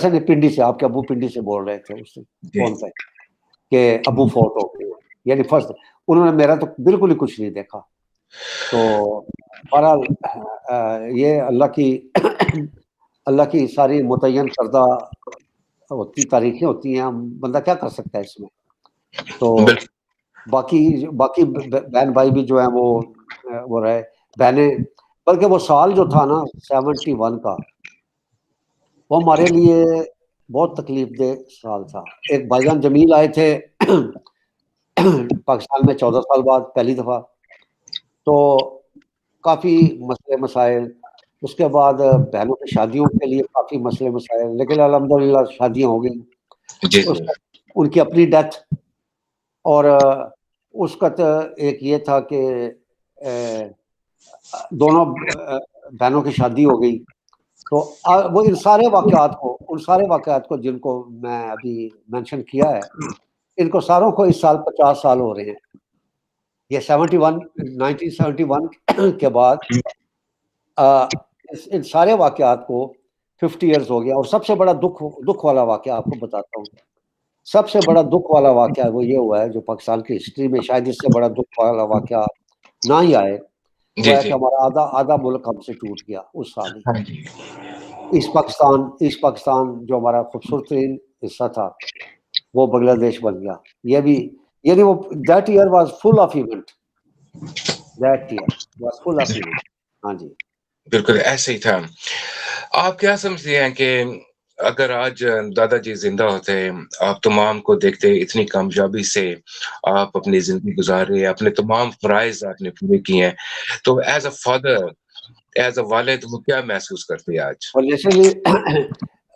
نہیں، پنڈی سے. آپ کے ابو پنڈی سے بول رہے تھے اس فون پہ کہ ابو فوت ہو گئے. یعنی فرسٹ انہوں نے میرا تو بالکل ہی کچھ نہیں دیکھا. تو بہرحال یہ اللہ کی ساری متعین کردہ تاریخیں ہوتی ہیں، بندہ کیا کر سکتا ہے اس میں. تو باقی بہن بھائی بھی جو ہیں وہ رہے بہنیں. بلکہ وہ سال جو تھا نا 71 کا، وہ ہمارے لیے بہت تکلیف دہ سال تھا. ایک بھائی جان جمیل آئے تھے پاکستان میں 14 سال بعد پہلی دفعہ. تو کافی مسئلے مسائل، اس کے بعد بہنوں کی شادیوں کے لیے کافی مسئلے مسائل، لیکن الحمدللہ شادیاں ہو گئیں. ان کی اپنی ڈیتھ، اور اس کا ایک یہ تھا کہ دونوں بہنوں کی شادی ہو گئی. تو وہ ان سارے واقعات کو جن کو میں ابھی مینشن کیا ہے، ان کو ساروں کو اس سال 50 سال ہو رہے ہیں. یہ 1971 کے بعد ان سارے واقعات کو 50 ایئرز ہو گیا. اور سب سے بڑا دکھ والا واقعہ آپ کو بتاتا ہوں. سب سے بڑا دکھ والا واقعہ وہ یہ ہوا ہے جو پاکستان کی ہسٹری میں شاید اس سے بڑا دکھ والا واقعہ نہ ہی آئے، وہ ہے کہ ہمارا آدھا ملک ہم سے ٹوٹ گیا اس سال ہی. ایسٹ پاکستان جو ہمارا خوبصورت ترین حصہ تھا وہ بنگلہ دیش بن گیا. یہ بھی یعنی وہ that year was full of event. ہاں جی بالکل ایسے ہی تھا. آپ کیا سمجھتے ہیں کہ اگر آج دادا جی زندہ ہوتے، آپ تمام کو دیکھتے، اتنی کامیابی سے آپ اپنی زندگی گزارے، اپنے تمام فرائض آپ نے پورے کیے ہیں، تو as a father, as a والد، وہ کیا محسوس کرتے آج؟ اور جیسے بھی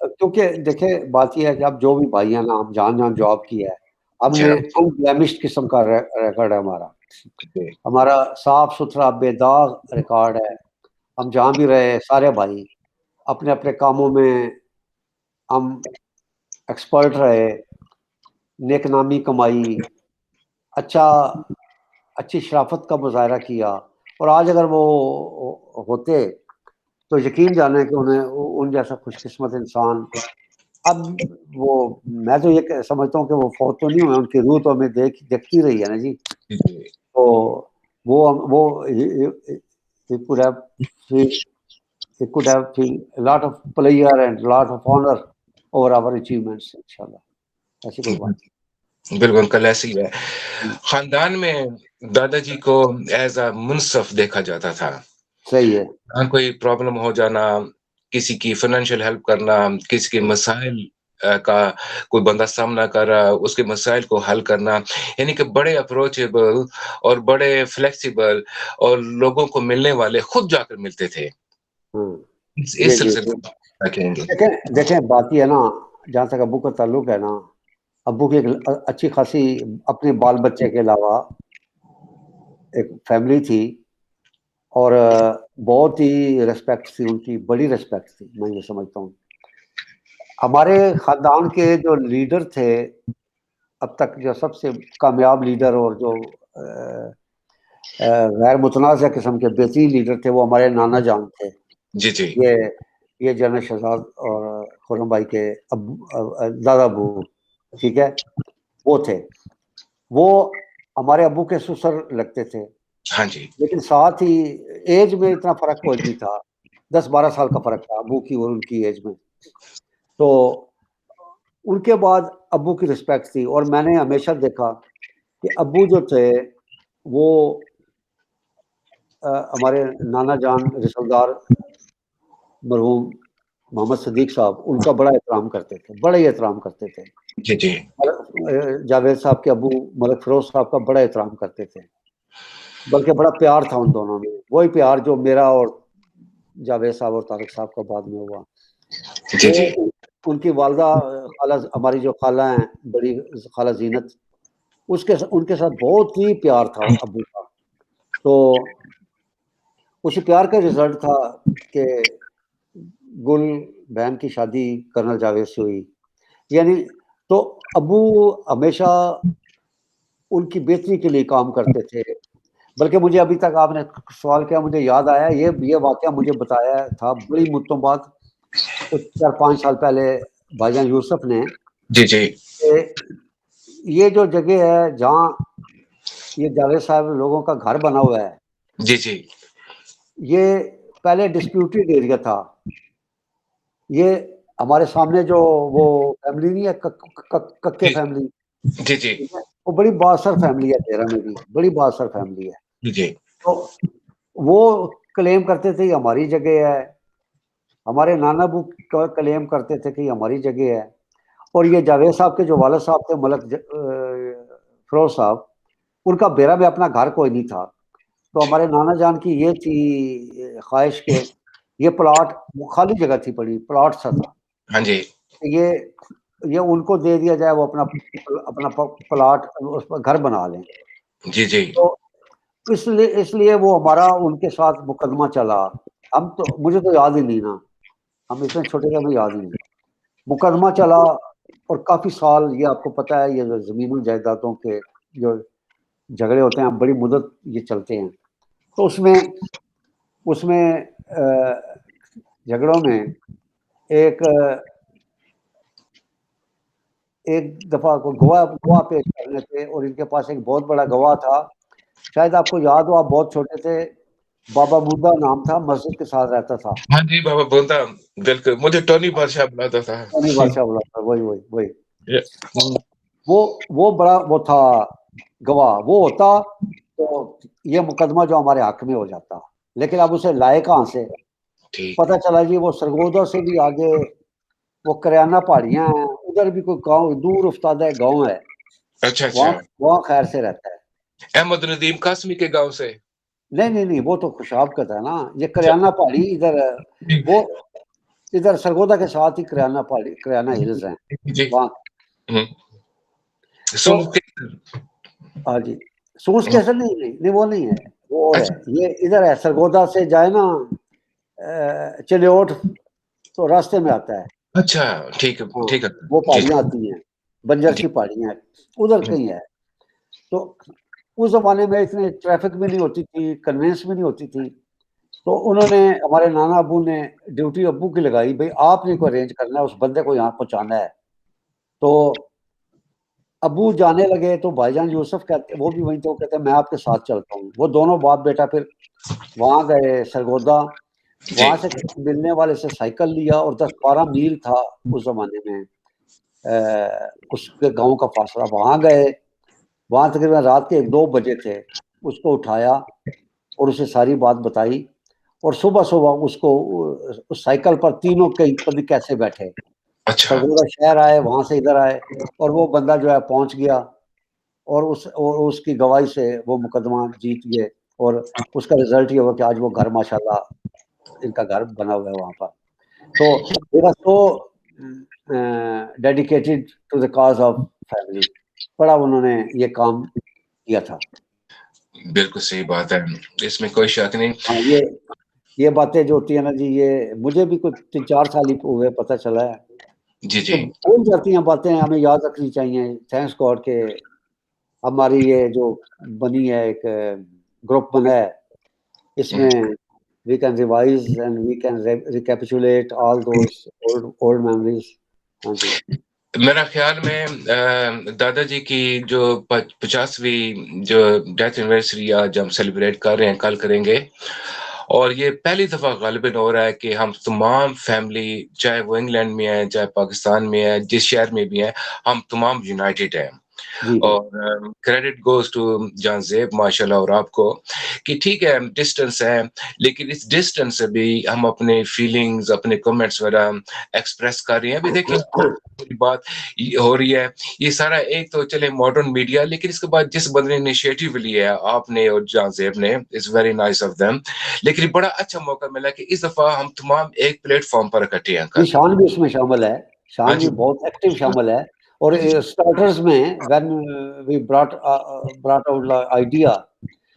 کیونکہ دیکھیں بات یہ ہے کہ اب جو بھی بھائی ہیں نا، ہم جہاں جاب کیا ہے، ہم نے انبلیمشڈ قسم کا ریکارڈ ہے ہمارا صاف ستھرا بے داغ ریکارڈ ہے. ہم جہاں بھی رہے سارے بھائی اپنے اپنے کاموں میں ہم ایکسپرٹ رہے, نیک نامی کمائی, اچھی شرافت کا مظاہرہ کیا. اور آج اگر وہ ہوتے تو یقین جانے کہ انہیں ان جیسا خوش قسمت انسان, اب وہ میں تو یہ سمجھتا ہوں کہ وہ فوت تو نہیں ہوئے, ان کی روح تو ہمیں دیکھتی رہی ہے نا جی. تو وہ it could have feel a lot of pleasure and lot of honor over our achievements, inshallah. ایسی کوئی بات بالکل انکل ایسی ہے. خاندان میں دادا جی کو ایز اے منصف دیکھا جاتا تھا. صحیح ہے. کوئی پرابلم ہو جانا, کسی کی فائنینشیل ہیلپ کرنا, کسی کے مسائل کا کوئی بندہ سامنا کر رہا اس کے مسائل کو حل کرنا, یعنی کہ بڑے اپروچیبل اور بڑے فلیکسیبل اور لوگوں کو ملنے والے خود جا کر ملتے تھے. اس سلسلے دیکھیں بات یہ ہے نا, جہاں تک ابو کا تعلق ہے نا, ابو کی ایک اچھی خاصی اپنے بال بچے کے علاوہ ایک فیملی تھی, اور بہت ہی ریسپیکٹ تھی ان کی, بڑی ریسپیکٹ تھی. میں یہ سمجھتا ہوں ہمارے خاندان کے جو لیڈر تھے اب تک, جو سب سے کامیاب لیڈر اور جو غیر متنازع قسم کے بہترین لیڈر تھے, وہ ہمارے نانا جان تھے. جی جی یہ جنرل شہزاد اور خرم بھائی کے دادا ابو, ٹھیک ہے, وہ تھے. وہ ہمارے ابو کے سسر لگتے تھے. ہاں جی. لیکن ساتھ ہی ایج میں اتنا فرق کوئی نہیں تھا, 10-12 سال کا فرق تھا ابو کی اور ان کی ایج میں. تو ان کے بعد ابو کی رسپیکٹ تھی, اور میں نے ہمیشہ دیکھا کہ ابو جو تھے وہ ہمارے نانا جان رسالدار مرحوم محمد صدیق صاحب, ان کا بڑا احترام کرتے تھے, بڑا ہی احترام کرتے تھے. جی جی. جاوید صاحب کے ابو ملک فیروز صاحب کا بڑا احترام کرتے تھے, بلکہ بڑا پیار تھا ان دونوں میں, وہی پیار جو میرا اور جاوید صاحب اور طارق صاحب کا بعد میں ہوا. جی جی. ان کی والدہ خالہ, ہماری جو خالہ ہیں بڑی خالہ زینت, ان کے ساتھ بہت ہی پیار تھا ابو کا. تو اسی پیار کا رزلٹ تھا کہ گل بہن کی شادی کرنل جاوید سے ہوئی. یعنی تو ابو ہمیشہ ان کی بہتری کے لیے کام کرتے تھے. بلکہ مجھے ابھی تک آپ نے سوال کیا, مجھے یاد آیا یہ واقعہ مجھے بتایا تھا بڑی مدتوں بعد, 4-5 سال پہلے بھائی جان یوسف نے. جی جی. یہ جو جگہ ہے جہاں یہ جاوید صاحب لوگوں کا گھر بنا ہوا ہے, جی جی, یہ پہلے ڈسپیوٹیڈ ایریا تھا. یہ ہمارے سامنے جو وہ فیملی نہیں ہے ککے فیملی, جی جی, وہ بڑی بااثر فیملی ہے, تیرہ میں بھی بڑی بااثر فیملی ہے. جی. تو وہ کلیم کرتے تھے یہ ہماری جگہ ہے, ہمارے نانا ابو کلیم کرتے تھے کہ یہ ہماری جگہ ہے. اور یہ جاوید صاحب کے جو والد صاحب تھے ملک فیروز صاحب, ان کا بیرا میں اپنا گھر کوئی نہیں تھا. تو ہمارے نانا جان کی یہ تھی خواہش کہ یہ پلاٹ, وہ خالی جگہ تھی, بڑی پلاٹ سا تھا, ہاں جی, یہ ان کو دے دیا جائے, وہ اپنا پلاٹ اس پر گھر بنا لیں. جی جی. تو اس لیے وہ ہمارا ان کے ساتھ مقدمہ چلا. ہم تو مجھے تو یاد ہی نہیں نا, ہم اتنے چھوٹے تھے, ہمیں یاد ہی نہیں. مقدمہ چلا اور کافی سال, یہ آپ کو پتہ ہے یہ زمین و جائیدادوں کے جو جھگڑے ہوتے ہیں بڑی مدت یہ چلتے ہیں. تو اس میں جھگڑوں میں ایک دفعہ کو گواہ پیش کرنے تھے, اور ان کے پاس ایک بہت بڑا گواہ تھا. شاید آپ کو یاد ہو, آپ بہت چھوٹے تھے, بابا بوندہ نام تھا, مسجد کے ساتھ رہتا تھا. ہاں جی بابا بوندہ, بالکل, مجھے ٹونی بادشاہ بلاتا تھا. ٹونی بادشاہ بولا تھا, وہی. وہ بڑا وہ تھا گواہ, وہ ہوتا تو یہ مقدمہ جو ہمارے حق میں ہو جاتا. لیکن اب اسے لائے کہاں سے؟ پتہ چلا جی وہ سرگودا سے بھی آگے وہ کریانہ پہاڑیاں ہیں, ادھر بھی کوئی گاؤں دور افتادہ گاؤں ہے. اچھا اچھا, وہاں خیر سے رہتا ہے. احمد ندیم قاسمی کے گاؤں سے؟ نہیں, وہ تو خوشاب کا تھا نا. یہ کریانہ پہاڑی ادھر, وہ ادھر سرگودا کے ساتھ ہی کریانہ پہاڑی, کریانہ ہلز ہیں وہاں. ہاں جی, سوس کیسے نہیں, وہ نہیں ہے, وہ اور ہے. یہ ادھر ہے, سرگودا سے جائے نا چلیوٹ تو راستے میں آتا ہے. اچھا ٹھیک ہے ہاں ٹھیک ہے. وہ جی پہاڑیاں آتی ہیں, بنجر جی کی پہاڑیاں ادھر کہیں ہے. تو اس زمانے میں اتنے ٹریفک بھی نہیں ہوتی تھی, کنوینس بھی نہیں ہوتی تھی. تو انہوں نے, ہمارے نانا ابو نے ڈیوٹی ابو کی لگائی, بھائی آپ نے کو ارینج کرنا ہے, اس بندے کو یہاں پہنچانا ہے. تو ابو جانے لگے تو بھائی جان یوسف کہتے, وہ بھی وہیں تھے, وہ کہتے ہیں میں آپ کے ساتھ چلتا ہوں. وہ دونوں باپ بیٹا پھر وہاں گئے سرگودا, جی وہاں سے ملنے والے سے سائیکل لیا, اور 10-12 میل تھا اس زمانے میں اس کے گاؤں کا فاصلہ. وہاں گئے, وہاں تقریباً رات کے 1-2 بجے تھے. اس کو اٹھایا اور اسے ساری بات بتائی, اور صبح صبح اس کو اس سائیکل پر تینوں کہیں کیسے بیٹھے, اچھا سرگودا شہر آئے, وہاں سے ادھر آئے, اور وہ بندہ جو ہے پہنچ گیا, اور اس کی گواہی سے وہ مقدمہ جیت گئے. اور اس کا رزلٹ یہ ہوا کہ آج وہ گھر ماشاءاللہ ان کا گھر بنا ہوا ہے وہاں پر. تو they were so dedicated to the cause of family. بڑا انہوں نے یہ کام کیا تھا. بالکل صحیح بات ہے, اس میں کوئی شک نہیں. ہاں یہ باتیں جو ہوتی ہیں نا جی, یہ مجھے بھی کچھ 3-4 سال ہی ہوئے پتہ چلا ہے. جی تو جی بھول جاتی ہیں باتیں, ہمیں یاد رکھنی چاہیے. تھینکس گاڈ کہ ہماری یہ جو بنی ہے, ایک گروپ بنا ہے, اس میں we can revise and we can recapitulate all those old memories. ہاں جی. میرا خیال میں دادا جی کی جو 50ویں جو ڈیتھ اینیورسری آج ہم سیلیبریٹ کر رہے ہیں, کل کریں گے, اور یہ پہلی دفعہ غالباً ہو رہا ہے کہ ہم تمام فیملی, چاہے وہ انگلینڈ میں ہے, چاہے پاکستان میں ہے, جس شہر میں بھی ہیں, ہم تمام یونائٹڈ ہیں. جی جی اور کریڈٹ گوز ٹو جان زیب ماشاءاللہ, اور آپ کو کہ ٹھیک ہے ڈسٹنس ہے, لیکن اس ڈسٹنس سے بھی ہم اپنے فیلنگز, اپنے کمنٹس وغیرہ ایکسپریس کر رہے ہیں. ابھی دیکھیں بات ہو رہی ہے, یہ سارا ایک تو چلے ماڈرن میڈیا, لیکن اس کے بعد جس بندے نے انیشیٹو لیا ہے, آپ نے اور جان زیب نے, it's very nice of them. لیکن بڑا اچھا موقع ملا کہ اس دفعہ ہم تمام ایک پلیٹ فارم پر اکٹھے ہیں. جی, شان بھی اس میں شامل ہے, ہاں شان جی بھی بہت ایکٹیو شامل ہے. اور جی اسٹارٹرز میں when we brought out the idea,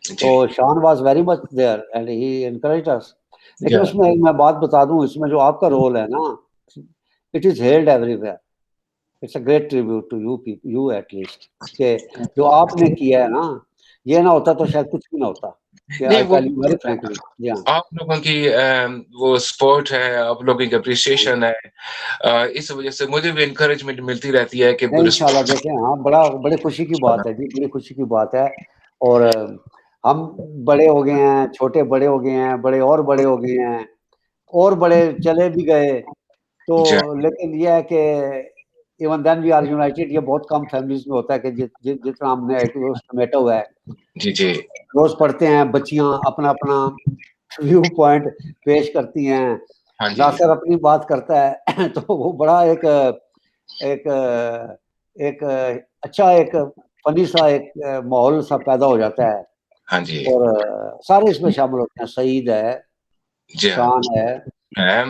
تو جی Shan was very much there and he encouraged us. لیکن جی اس میں میں بات بتا دوں, اس میں جو آپ کا رول ہے نا, it is held everywhere. It's a great tribute to you at least, کہ جو آپ نے کیا ہے نا, یہ نہ ہوتا تو شاید کچھ بھی نہ ہوتا. کہ نہیں, آئی وہ ٹیل یو ویری فرینکلی. جی ہاں, آپ لوگوں کی وہ سپورٹ ہے, آپ لوگوں کی اپریسیشن ہے, اس وجہ سے مجھے بھی انکریجمنٹ ملتی رہتی ہے کہ انشاءاللہ. دیکھیں, ہاں بڑے خوشی کی بات ہے جی, بڑی خوشی کی بات ہے. اور ہم بڑے ہو گئے ہیں, چھوٹے بڑے ہو گئے ہیں, بڑے اور بڑے ہو گئے ہیں, اور بڑے چلے بھی گئے. تو لیکن یہ ہے کہ even then we are united. یہ بہت کم فیملیز میں ہوتا ہے کہ جتنا ہم نے ایک سمیٹا ہوا ہے. جی جی روز پڑھتے ہیں بچیاں, اپنا اپنا ویو پوائنٹ پیش کرتی ہیں, ہاں جی ناصر اپنی بات کرتا ہے. تو وہ بڑا ایک اچھا, ایک فنی سا ایک ماحول سا پیدا ہو جاتا ہے. ہاں جی اور سارے اس میں شامل ہوتے ہیں. سعید ہے, جی ہاں, شان ہے,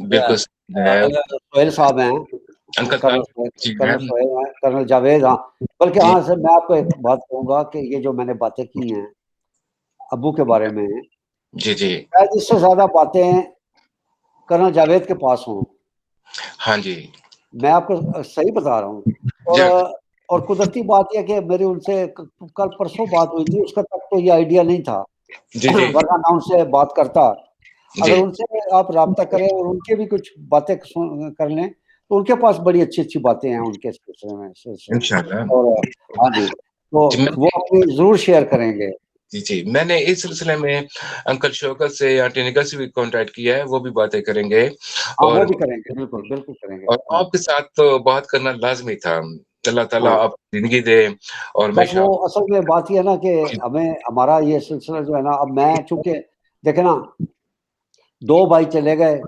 بالکل سہیل صاحب ہیں, انکل جی کرنل سہیل ہیں, کرنل جاوید. ہاں, بلکہ جی ہاں سر, میں آپ کو ایک بات کہوں گا کہ یہ جو میں نے باتیں کی ہیں ابو کے بارے میں, جی جی شاید اس سے زیادہ باتیں کرنل جاوید کے پاس ہوں. ہاں جی میں آپ کو صحیح بتا رہا ہوں. جی اور قدرتی بات یہ کہ میری ان سے کل پرسوں بات ہوئی تھی, اس کا تک تو یہ آئیڈیا نہیں تھا, جی جی ورنہ میں ان سے بات کرتا. اگر جی ان سے آپ رابطہ کریں اور ان کے بھی کچھ باتیں کر لیں, تو ان کے پاس بڑی اچھی اچھی باتیں ہیں ان کے سلسلے میں. انشاءاللہ. اور ہاں جی, تو جی وہ اپنی ضرور شیئر کریں گے. جی جی, میں نے اس سلسلے میں انکل شوکت سے یا ٹینیکا سے بھی کانٹیکٹ کیا ہے, وہ بھی باتیں کریں گے. ہاں, وہ اور بھی کریں گے, بالکل بالکل کریں گے. اور آپ کے ساتھ تو بات کرنا لازمی تھا. اللہ تعالیٰ ہاں, آپ زندگی دے, اور بس ہمیشہ وہ اصل میں بات یہ ہے نا کہ ہمیں ہمارا یہ سلسلہ جو ہے نا, اب میں چونکہ دیکھیں نا 2 بھائی چلے گئے,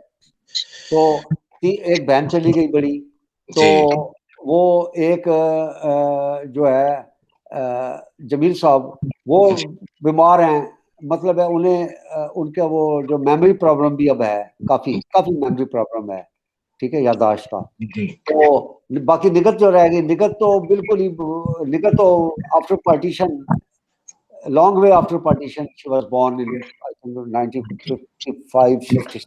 تو ایک بہن چلی گئی بڑی. تو جی وہ ایک جو ہے جمیل صاحب, وہ بیمار ہیں. مطلب ہے انہیں ان کا وہ جو میموری پرابلم بھی اب ہے, کافی میموری پرابلم ہے, ٹھیک ہے, یادداشت کا. جی تو باقی نگت جو رہ گئی, نگت تو بالکل ہی, نگت تو after partition long way after partition. She was born in I think 1955-56.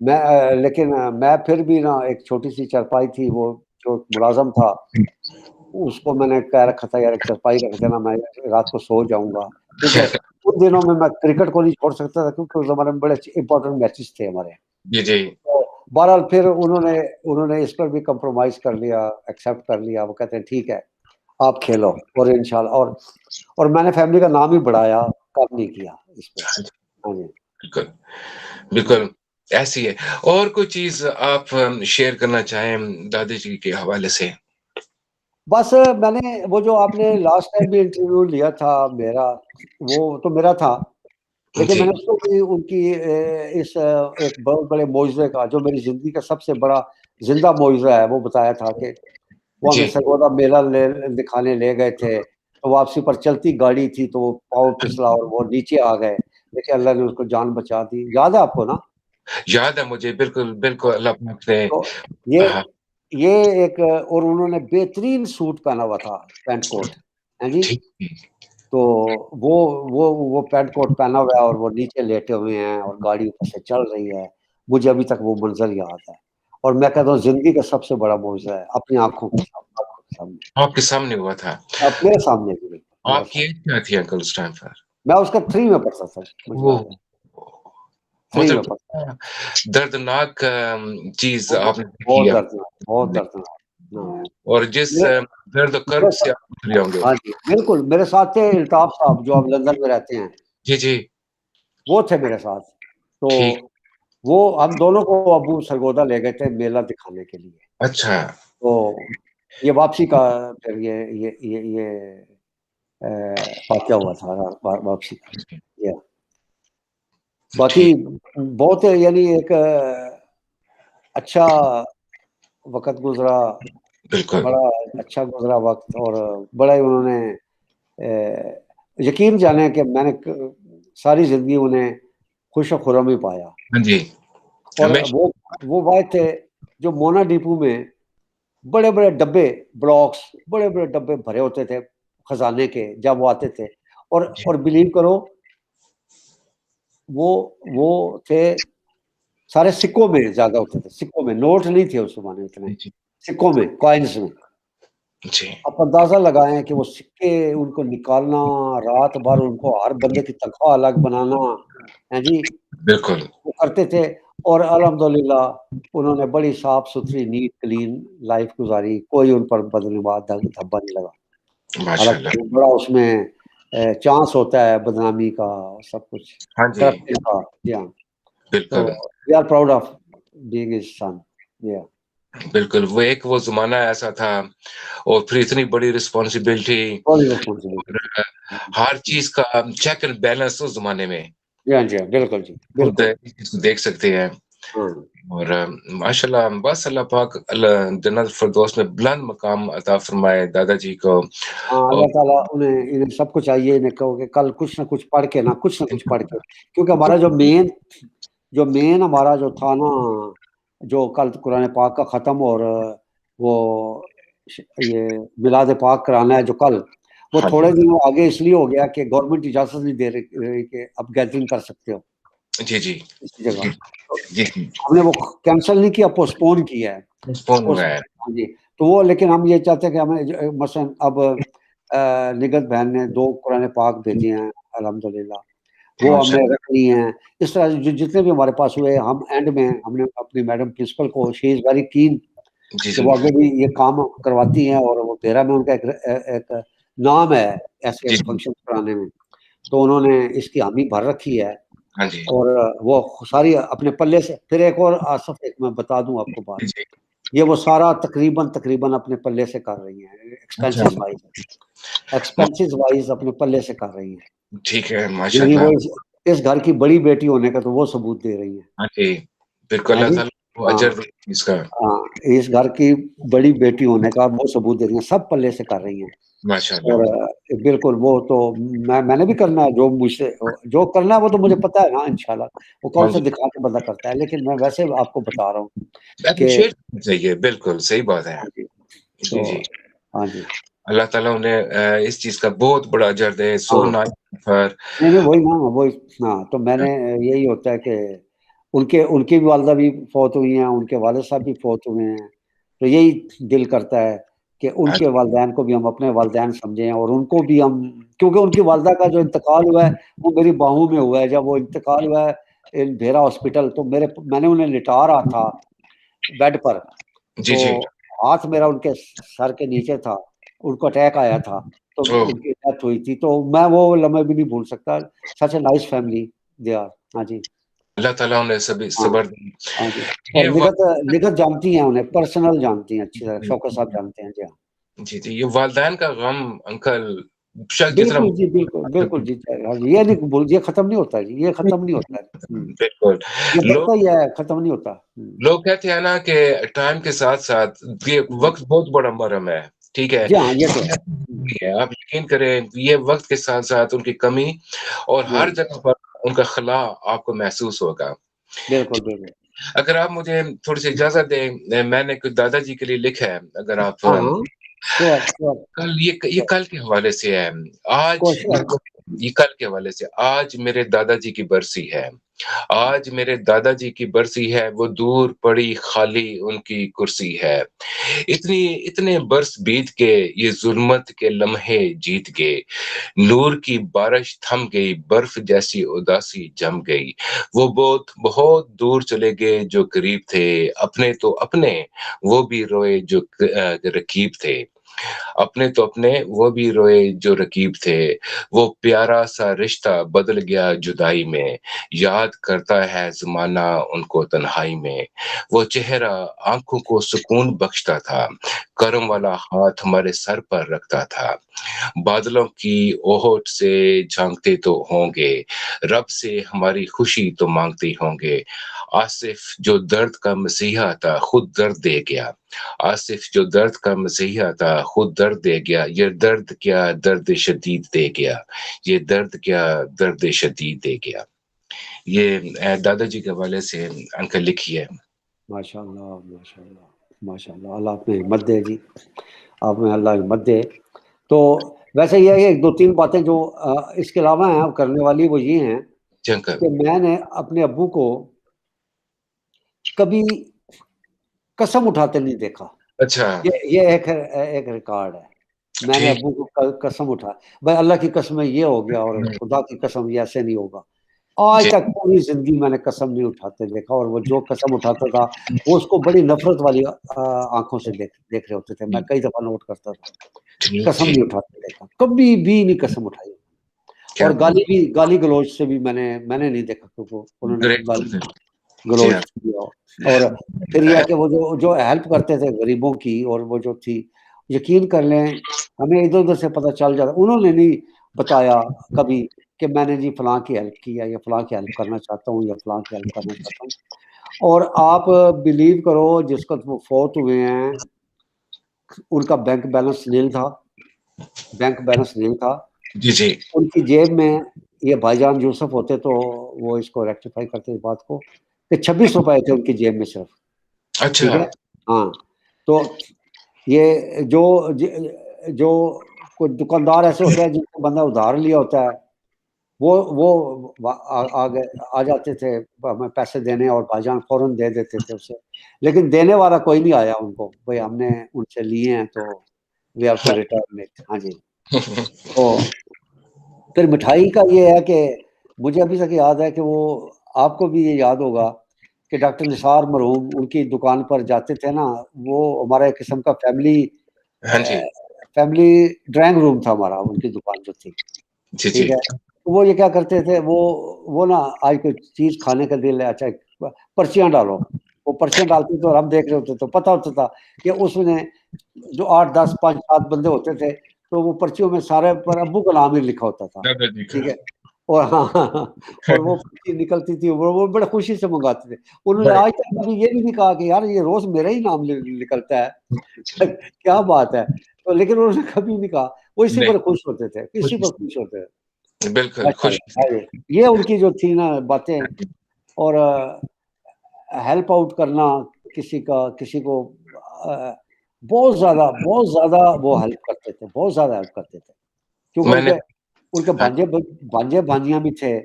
لیکن میں پھر بھی نا ایک چھوٹی سی چرپائی تھی، وہ جو ملازم تھا اس کو میں نے کہہ رکھا تھا یار ایک چرپائی رکھ دینا، میں رات کو سو جاؤں گا، کیونکہ ان دنوں میں کرکٹ کو نہیں چھوڑ سکتا تھا، کیونکہ اس زمانے میں بڑے امپورٹنٹ میچز تھے ہمارے. جی جی تو بہرحال پھر انہوں نے اس پر بھی کمپرومائز کر لیا، ایکسیپٹ کر لیا. وہ کہتے ہیں ٹھیک ہے آپ کھیلو، اور انشاءاللہ اور میں نے فیملی کا نام ہی بڑھایا، کم نہیں کیا اس پہ. ہاں جی بالکل بالکل ایسی ہے. اور کوئی چیز آپ شیئر کرنا چاہیں دادی جی کے حوالے سے؟ بس میں نے وہ جو آپ نے لاسٹ ٹائم بھی انٹرویو لیا تھا میرا، وہ تو میرا تھا، لیکن میں جی نے اس کو بھی ان کی اس ایک بہت بڑے معجزے کا، جو میری زندگی کا سب سے بڑا زندہ معجزہ ہے، وہ بتایا تھا کہ وہ ہمیں جی سرگودا میلہ دکھانے لے گئے تھے. تو واپسی پر چلتی گاڑی تھی تو وہ پاؤں پھسلا اور وہ نیچے آ گئے، لیکن اللہ نے اس کو جان بچا دی. یاد ہے آپ کو نا؟ یاد ہے مجھے، بالکل بالکل. اللہ پاک نے تو یہ ایک، اور انہوں نے بہترین سوٹ پہنا ہوا تھا، پینٹ کوٹ. ہاں جی. ٹھیک. تو وہ پینٹ کوٹ پہنا ہوا ہے اور وہ نیچے لیٹے ہوئے ہیں اور گاڑی اوپر سے چل رہی ہے. مجھے ابھی تک وہ منظر یاد ہے، اور میں کہتا ہوں زندگی کا سب سے بڑا معجزہ ہے، اپنی آنکھوں کے سامنے. آپ کے سامنے ہوا تھا؟ اب میرے سامنے بھی میرے آپ کی ایج کیا تھی انکل اس ٹائم پر؟ میں اس کا 3 میں پڑھتا تھا، مجھے یاد ہے 3 میں مطلب پڑھتا. دردناک چیز آپ نے دیکھی بہت ہے دردناک، بہت دردناک. اور جس درد و کرب سے آپ گزرے ہوں گے. ہاں جی بالکل. میرے ساتھ تھے الطاف صاحب جو اب لندن میں رہتے ہیں، جی جی وہ تھے میرے ساتھ. تو ٹھیک. وہ ہم دونوں کو ابو سرگودا لے گئے تھے میلہ دکھانے کے لیے. اچھا. تو یہ واپسی کا پھر یہ واقعہ ہوا تھا واپسی کا. باقی بہت یعنی ایک اچھا وقت گزرا، بالکل بڑا اچھا گزرا وقت، اور بڑا ہی انہوں نے یقین جانے کہ میں نے ساری زندگی انہیں خوش و خرم ہی پایا. ہاں جی. اور ہمیشہ وہ بات تھے جو مونا ڈپو میں بڑے بڑے ڈبے، بلاکس، بڑے بڑے ڈبے بھرے ہوتے تھے خزانے کے جب وہ آتے تھے. اور بلیو کرو وہ تھے سارے سکوں میں زیادہ ہوتے تھے، سکوں میں، نوٹ نہیں تھے اس زمانے اتنے، سکوں میں، کوائنس میں. جی آپ اندازہ لگائیں کہ وہ سکے ان کو نکالنا، رات بھر ان کو ہر بندے کی تنخواہ الگ بنانا ہے جی، بالکل. وہ کرتے تھے. اور الحمدللہ انہوں نے بڑی صاف ستھری نیٹ کلین لائف گزاری، کوئی ان پر بدنما دھبا نہیں لگا. ماشاء اللہ. حالانکہ بڑا اس میں چانس ہوتا ہے بدنامی کا، سب کچھ ہاں جی کرپشن کا. جی ہاں. تو بالکل we are proud of being his son. بالکل. وہ زمانہ ایسا تھا، اور پھر اتنی بڑی رسپانسبلٹی، ہر چیز کا چیک اینڈ بیلنس اس زمانے میں. جی ہاں جی ہاں بالکل جی خود بالکل. اس چیز کو دیکھ سکتے ہیں. اور ماشاء اللہ، بس اللہ پاک جنت الفردوس میں بلند مقام عطا فرمائے دادا جی کو. ہاں اللہ تعالیٰ انہیں سب کچھ چاہیے، انہیں کہو کہ کل کچھ نہ کچھ پڑھ کے نا، کچھ نہ کچھ پڑھ کے، کیونکہ ہمارا جو مین ہمارا جو تھا نا، جو کل قرآن پاک کا ختم اور وہ یہ میلاد پاک کرانا ہے جو کل، وہ تھوڑے دنوں آگے اس لیے ہو گیا کہ گورنمنٹ اجازت نہیں دے رہی کہ اب گیدرنگ کر سکتے ہو جی جی اسی جگہ. جی ہم نے وہ کینسل نہیں کیا، پوسٹپون کیا ہے. پوسٹپون ہوا ہے. ہاں جی. تو وہ لیکن ہم یہ چاہتے ہیں کہ ہمیں مثلاً اب نگت بہن نے 2 قرآن پاک بھیجے ہیں الحمدللہ، وہ ہم نے رکھنی ہیں. اس طرح جتنے بھی ہمارے پاس ہوئے، ہم اینڈ میں ہم نے اپنی میڈم پرنسپل کو، شی از ویری کین کہ وہ آگے بھی یہ کام کرواتی ہیں، اور وہ تیرا میں ان کا ایک نام ہے ایسے فنکشن کرانے میں. تو انہوں نے اس کی حامی بھر رکھی ہے، اور وہ ساری اپنے پلے سے. پھر ایک اور آصف، ایک میں بتا دوں آپ کو بات، یہ وہ سارا تقریباً اپنے پلے سے کر رہی ہیں، ایکسپینسز وائز اپنے پلے سے کر رہی ہیں. ٹھیک ہے ماشاء یعنی اللہ. وہ اس گھر کی بڑی بیٹی ہونے کا تو وہ ثبوت دے رہی ہیں. ہاں جی بالکل. اللہ جی تعالیٰ ہاں اجر دے اس کا. ہاں، اس گھر کی بڑی بیٹی ہونے کا وہ ثبوت دے رہی ہیں، سب پلے سے کر رہی ہیں. ماشاء اور اللہ. بالکل وہ تو میں نے بھی کرنا ہے، جو مجھ سے جو کرنا ہے وہ تو مجھے پتا ہے نا انشاءاللہ، وہ کون سے دکھا کے بندہ کرتا ہے. لیکن میں ویسے آپ کو بتا رہا ہوں کہ چاہیے. بالکل صحیح بات ہے. تو جی جی. ہاں جی. اللہ تعالیٰ نے اس چیز کا بہت بڑا اجر دے. نہیں وہی نا، وہی. ہاں تو میں نے یہی ہوتا ہے کہ ان کی بھی والدہ بھی فوت ہوئی ہیں, ان کے والد صاحب بھی فوت ہوئے ہیں. تو یہی دل کرتا ہے کہ ان کے والدین کو بھی ہم اپنے والدین سمجھیں, اور ان کو بھی ہم, کیونکہ ان کی والدہ کا جو انتقال ہوا ہے وہ میری باہوں میں ہوا ہے. جب وہ انتقال ہوا ہے بھیرا ہاسپٹل, تو میں نے انہیں لٹا رہا تھا بیڈ پر, جی تو جی ہاتھ میرا ان کے سر کے نیچے تھا, ان کو اٹیک آیا تھا تو ان کی ڈیتھ ہوئی تھی. تو میں وہ لمحے بھی نہیں بھول سکتا. Such a nice family they are. ہاں جی, اللہ تعالیٰ انہیں سبھی ہاں صبر دے. ہاں جی. اور یہ نگت جانتی ہیں انہیں, پرسنل جانتی ہیں اچھی طرح, شوکت صاحب جانتے ہیں. جی ہاں, جی جی, یہ والدین کا غم انکل شاید جتنا بالکل جی, بالکل جی. یہ نہیں, یہ ختم نہیں ہوتا جی, یہ ختم نہیں ہوتا ہے, بالکل. یہ لوگ بڑھتا ہی ہے, ختم نہیں ہوتا. لوگ کہتے ہیں نا کہ ٹائم کے ساتھ ساتھ یہ وقت بہت بڑا مرہم ہے, ٹھیک ہے, جی ہاں, یہ تو ہے. آپ یقین کریں یہ وقت کے ساتھ ساتھ ان کی کمی اور ہر جگہ پر ان کا خلا آپ کو محسوس ہوگا. بالکل بالکل. اگر آپ مجھے تھوڑی سی اجازت دیں, میں نے کچھ دادا جی کے لیے لکھا ہے, اگر آپ ہاں ہاں, شیور شیور. کل یہ کل کے حوالے سے ہے. آج یہ کل کے حوالے سے, آج میرے دادا جی کی برسی ہے, آج میرے دادا جی کی برسی ہے, وہ دور پڑی خالی ان کی کرسی ہے. اتنے برس بیت کے یہ ظلمت کے لمحے جیت گئے, نور کی بارش تھم گئی, برف جیسی اداسی جم گئی. وہ بہت بہت دور چلے گئے جو قریب تھے, اپنے تو اپنے وہ بھی روئے جو رقیب تھے, اپنے تو اپنے وہ بھی روئے جو رقیب تھے. وہ پیارا سا رشتہ بدل گیا جدائی میں, یاد کرتا ہے زمانہ ان کو تنہائی میں. وہ چہرہ آنکھوں کو سکون بخشتا تھا, کرم والا ہاتھ ہمارے سر پر رکھتا تھا. بادلوں کی اوہٹ سے جھانکتے تو ہوں گے, رب سے ہماری خوشی تو مانگتے ہوں گے. آصف جو درد کا مسیحا تھا خود درد دے گیا, آصف جو درد کا مسیحا تھا خود درد دے گیا. یہ درد کیا درد شدید دے گیا, یہ درد کیا درد شدید دے گیا. یہ دادا جی کے حوالے سے انکل لکھی ہے. ماشاء اللہ ماشاء اللہ ماشاء اللہ, اللہ آپ میں ہمت دے جی, آپ میں اللہ ہمت دے. تو ویسے یہ ہے کہ 2-3 باتیں جو اس کے علاوہ ہیں کرنے والی, وہ یہ ہیں کہ میں نے اپنے ابو کو کبھی قسم اٹھاتے نہیں دیکھا. اچھا, یہ ایک ریکارڈ ہے. میں نے ابو کو قسم اٹھا, بھائی اللہ کی قسم یہ ہو گیا, اور خدا کی قسم یہ ایسے نہیں ہوگا. آج تک پوری زندگی میں نے قسم نہیں اٹھاتے دیکھا, اور وہ جو قسم اٹھاتا تھا وہ اس کو بڑی نفرت والی آنکھوں سے دیکھ رہے ہوتے تھے. میں کئی دفعہ نوٹ کرتا تھا, قسم نہیں اٹھاتے دیکھا, کبھی بھی نہیں قسم اٹھائی. اور گالی گلوچ سے بھی میں نے نہیں دیکھا, کیونکہ انہوں نے گالی گلوچ کیا. اور پھر یہ کہ وہ جو ہیلپ کرتے تھے غریبوں کی, اور وہ جو تھی, یقین کر لیں ہمیں ادھر ادھر سے پتہ چل جاتا. انہوں نے نہیں بتایا کبھی کہ میں نے جی فلاں کی ہیلپ کی ہے, یا فلاں کی ہیلپ کرنا چاہتا ہوں, یا فلاں کی ہیلپ کرنا چاہتا ہوں. اور آپ بلیو کرو, جس وقت وہ فوت ہوئے ہیں ان کا بینک بیلنس نیل تھا. جی جی, ان کی جیب میں, یہ بھائی جان یوسف ہوتے تو وہ اس کو ریکٹیفائی کرتے اس بات کو, کہ 26 روپئے تھے ان کی جیب میں صرف. ٹھیک ہے, ہاں. تو یہ جو کوئی دکاندار ایسے ہوتے ہیں جن کو بندہ ادھار لیا ہوتا ہے, وہ آ جاتے تھے ہمیں پیسے دینے, اور بھائی جان فوراً دے دیتے تھے اسے. لیکن دینے والا کوئی نہیں آیا ان کو, بھائی ہم نے ان سے لیے ہیں تو we have to return it. ہاں جی. تو پھر مٹھائی کا یہ ہے کہ مجھے ابھی تک یاد ہے کہ وہ, آپ کو بھی یہ یاد ہوگا کہ ڈاکٹر نثار مرحوم ان کی دکان پر جاتے تھے نا, وہ ہمارا ایک قسم کا فیملی ڈرائنگ روم تھا ہمارا, ان کی دکان جو تھی. ٹھیک ہے, وہ یہ کیا کرتے تھے, وہ نا آج کوئی چیز کھانے کا دل ہے, اچھا پرچیاں ڈالو. وہ پرچیاں ڈالتے تھے اور ہم دیکھ رہے ہوتے, تو پتہ ہوتا تھا کہ اس میں جو 8 10 5 7 بندے ہوتے تھے, تو وہ پرچیوں میں سارے پر ابو کا نام ہی لکھا ہوتا تھا. ٹھیک ہے, اور اور وہ پرچی نکلتی تھی, وہ بڑے خوشی سے منگاتے تھے. انہوں نے آج تک کبھی یہ بھی نہیں کہا کہ یار یہ روز میرا ہی نام نکلتا ہے, کیا بات ہے. لیکن انہوں نے کبھی نہیں کہا, وہ اسی پر خوش ہوتے تھے, اسی پر خوش ہوتے تھے. بالکل خوش. یہ ان کی جو تھی نا باتیں, اور ہیلپ آؤٹ کرنا کسی کو بہت زیادہ وہ ہیلپ کرتے تھے, بہت زیادہ ہیلپ کرتے تھے. کیونکہ ان کے بھانجے بھانجیاں بھی تھے,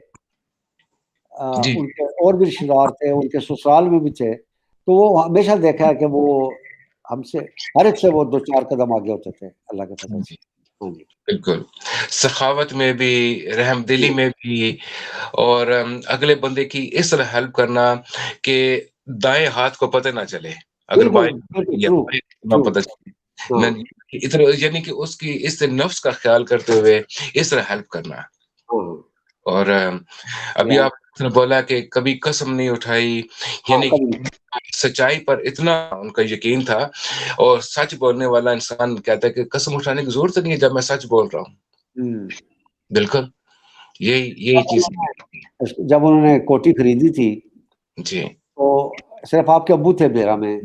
اور بھی رشتے دار تھے, ان کے سسرال میں بھی تھے, تو وہ ہمیشہ دیکھا ہے کہ وہ ہم سے ہر ایک سے وہ 2-4 قدم آگے ہوتے تھے اللہ کے فضل سے. ہاں جی بالکل, سخاوت میں بھی, رحم دلی میں بھی, اور اگلے بندے کی اس طرح ہیلپ کرنا کہ دائیں ہاتھ کو پتہ نہ چلے, اگر بالکل بائیں بالکل یا ٹرو بائیں نہ ٹرو. پتہ چلے, ہاں میں ادھر یعنی کہ اس کی اس نفس کا خیال کرتے ہوئے اس طرح ہیلپ کرنا. ہاں اور ابھی یا آپ نے بولا کہ کبھی قسم نہیں اٹھائی, ہاں یعنی کبھی. سچائی پر اتنا ان کا یقین تھا, اور سچ بولنے والا انسان کہتا ہے کہ قسم اٹھانے کی ضرورت نہیں ہے جب میں سچ بول رہا ہوں. بالکل, یہی چیز جب انہوں نے کوٹھی خریدی تھی جی تو صرف آپ کے ابو تھے بیرا میں,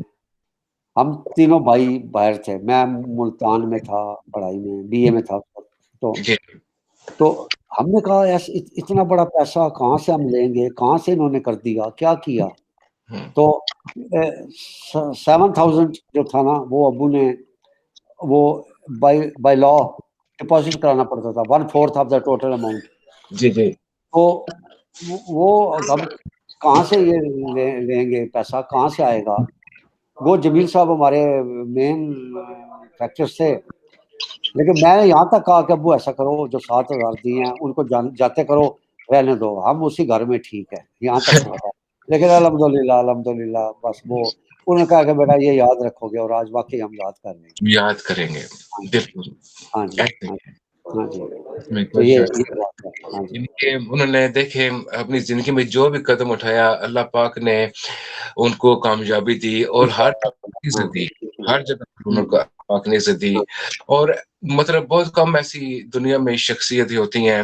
ہم تینوں بھائی باہر تھے, میں ملتان میں تھا پڑھائی میں, BA میں تھا, جی تو ہم نے کہا ایسا اتنا بڑا پیسہ کہاں سے ہم لیں گے, کہاں سے انہوں نے کر دیا, کیا کیا. تو 7,000 جو تھا نا وہ ابو نے وہ بائی لا ڈپازٹ کرانا پڑتا تھا, 1/4 آف دا ٹوٹل اماؤنٹ. جی جی تو وہ ہم کہاں سے یہ لیں گے پیسہ, کہاں سے آئے گا. وہ جمیل صاحب ہمارے مین فیکٹر تھے, لیکن میں نے یہاں تک کہا کہ ابو ایسا کرو جو 7,000 دیے ہیں ان کو جاتے کرو, رہنے دو, ہم اسی گھر میں ٹھیک ہے, یہاں تک کہا تھا. لیکن الحمدللہ بس وہ انہوں نے کہا کہ بیٹا یہ یاد رکھو گے, اور آج واقعی ہم یاد کر رہے ہیں. یاد کریں گے. ہاں جی بالکل, ہاں جی ہاں جی. میں تو کچھ یہ بات ہے. ہاں جی کہ انہوں نے دیکھے اپنی زندگی میں جو بھی قدم اٹھایا اللہ پاک نے ان کو کامیابی دی, اور ہر سے دی, ہر جگہ انہوں کو پاک نے سے دی. اور مطلب بہت کم ایسی دنیا میں شخصیتیں ہوتی ہیں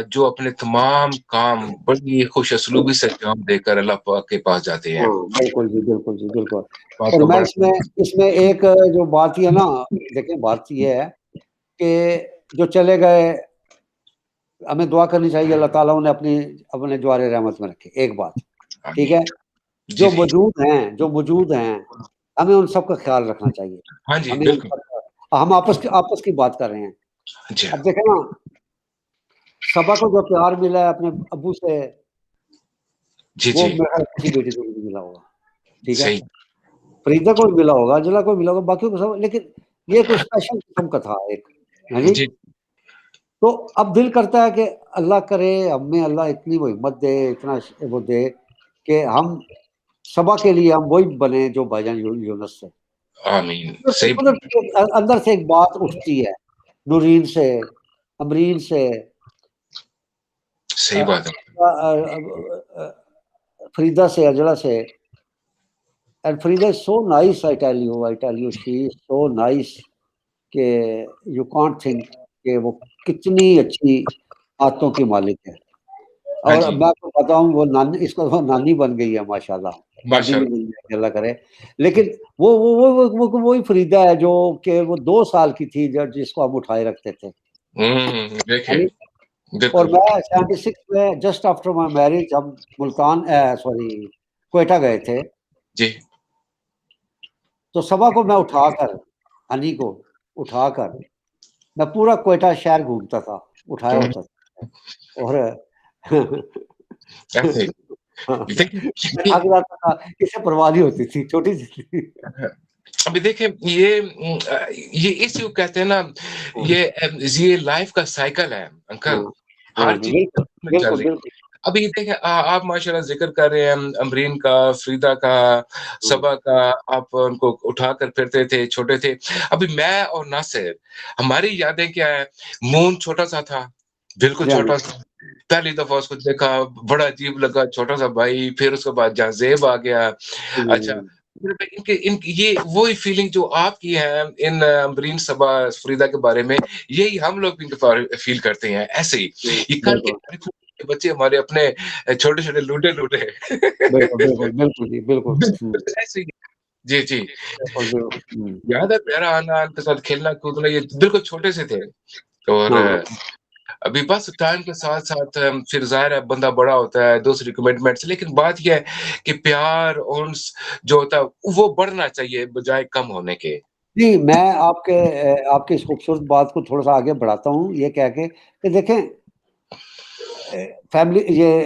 جو اپنے تمام کام بڑی خوش اسلوبی سے انجام دے کر اللہ پاک کے پاس جاتے ہیں. بالکل جی بالکل جی بالکل. پاک اور کا میں بڑا اس میں ایک جو بات یہ ہے نا, دیکھیں بات یہ ہے کہ جو چلے گئے ہمیں دعا کرنی چاہیے اللہ تعالیٰ انہیں اپنے جوار رحمت میں رکھے. ایک بات ٹھیک ہے, جی جو جی موجود ہیں ہمیں ان سب کا خیال رکھنا چاہیے. ہاں جی ہمیں بالکل ہم آپس کی بات کر رہے ہیں. جی اب دیکھیں نا, صبا کو جو پیار ملا ہے اپنے ابو سے جی وہ جی میرا کسی بیٹی کو نہیں ملا ہوگا. ٹھیک ہے, صحیح فریدہ کو ملا ہوگا, جلا کو ملا ہوگا, باقی کو سب, لیکن یہ کوئی اسپیشل قسم کا تھا ایک. ہاں جی. جی تو اب دل کرتا ہے کہ اللہ کرے ہمیں اللہ اتنی وہ ہمت دے, اتنا وہ دے کہ ہم صبا کے لیے ہم وہی بنے جو بھائی جان یونس سے. آمین. صحیح اندر سے ایک بات اٹھتی ہے, نورین سے, امرین سے, صحیح بات ہے. فریدہ سے, اجڑا سے. And Frida is so nice, I tell you, she is so nice کہ you can't think کہ وہ کتنی اچھی باتوں کی مالک ہے. ہاں اور جی میں آپ کو بتاؤں وہ نانی, اس کو نانی بن گئی ہے ماشاءاللہ, دادی ماشاء بھی اللہ. بن گئی اللہ کرے. لیکن وہی فریدہ ہے جو کہ وہ 2 سال کی تھی جس کو ہم اٹھائے رکھتے تھے. دیکھیں اور بالکل میں 76 میں جسٹ آفٹر مائی میرج ہم ملتان کوئٹہ گئے تھے. جی تو صبح کو میں اٹھا کر, ہنی کو اٹھا کر میں پورا کوئٹہ شہر گھومتا تھا, اٹھایا ہوتا تھا. اور ایسے تھک جاتا تھا, اسے پرواہ نہیں ہوتی تھی, چھوٹی سی تھی. ابھی دیکھیں یہ اس کو کہتے ہیں نا, یہ لائف کا سائیکل ہے انکل, ہر چیز میں چل بالکل رہی. بالکل. ابھی دیکھیں آپ ماشاءاللہ ذکر کر رہے ہیں امرین کا, فریدہ کا, صبا کا, آپ ان کو اٹھا کر پھرتے تھے, چھوٹے تھے. ابھی میں اور ناصر, ہماری یادیں کیا ہے, مون چھوٹا سا تھا, بالکل چھوٹا سا. پہلی دفعہ اس کو دیکھا بڑا عجیب لگا, چھوٹا سا بھائی. پھر اس کے بعد جہاں زیب آ گیا. اچھا, یہ وہی فیلنگ جو آپ کی ہے ان امرین, صبا, فریدہ کے بارے میں, یہی ہم لوگ بھی فیل کرتے ہیں. ایسے ہی یہ کل کے بچے ہمارے اپنے چھوٹے چھوٹے لوٹے بالکل جی بالکل. ایسے ہی. جی جی یاد ہے میرا آنا ان کے ساتھ کھیلنا کودنا, یہ بالکل چھوٹے سے تھے. اور ابھی بس ٹائم کے ساتھ ساتھ پھر ظاہر ہے بندہ بڑا ہوتا ہے, دوسری کمٹمنٹس, لیکن بات یہ ہے کہ پیار اور جو ہوتا ہے وہ بڑھنا چاہیے بجائے کم ہونے کے. جی میں آپ کی اس خوبصورت بات کو تھوڑا سا آگے بڑھاتا ہوں, یہ کہہ کے کہ دیکھیں فیملی, یہ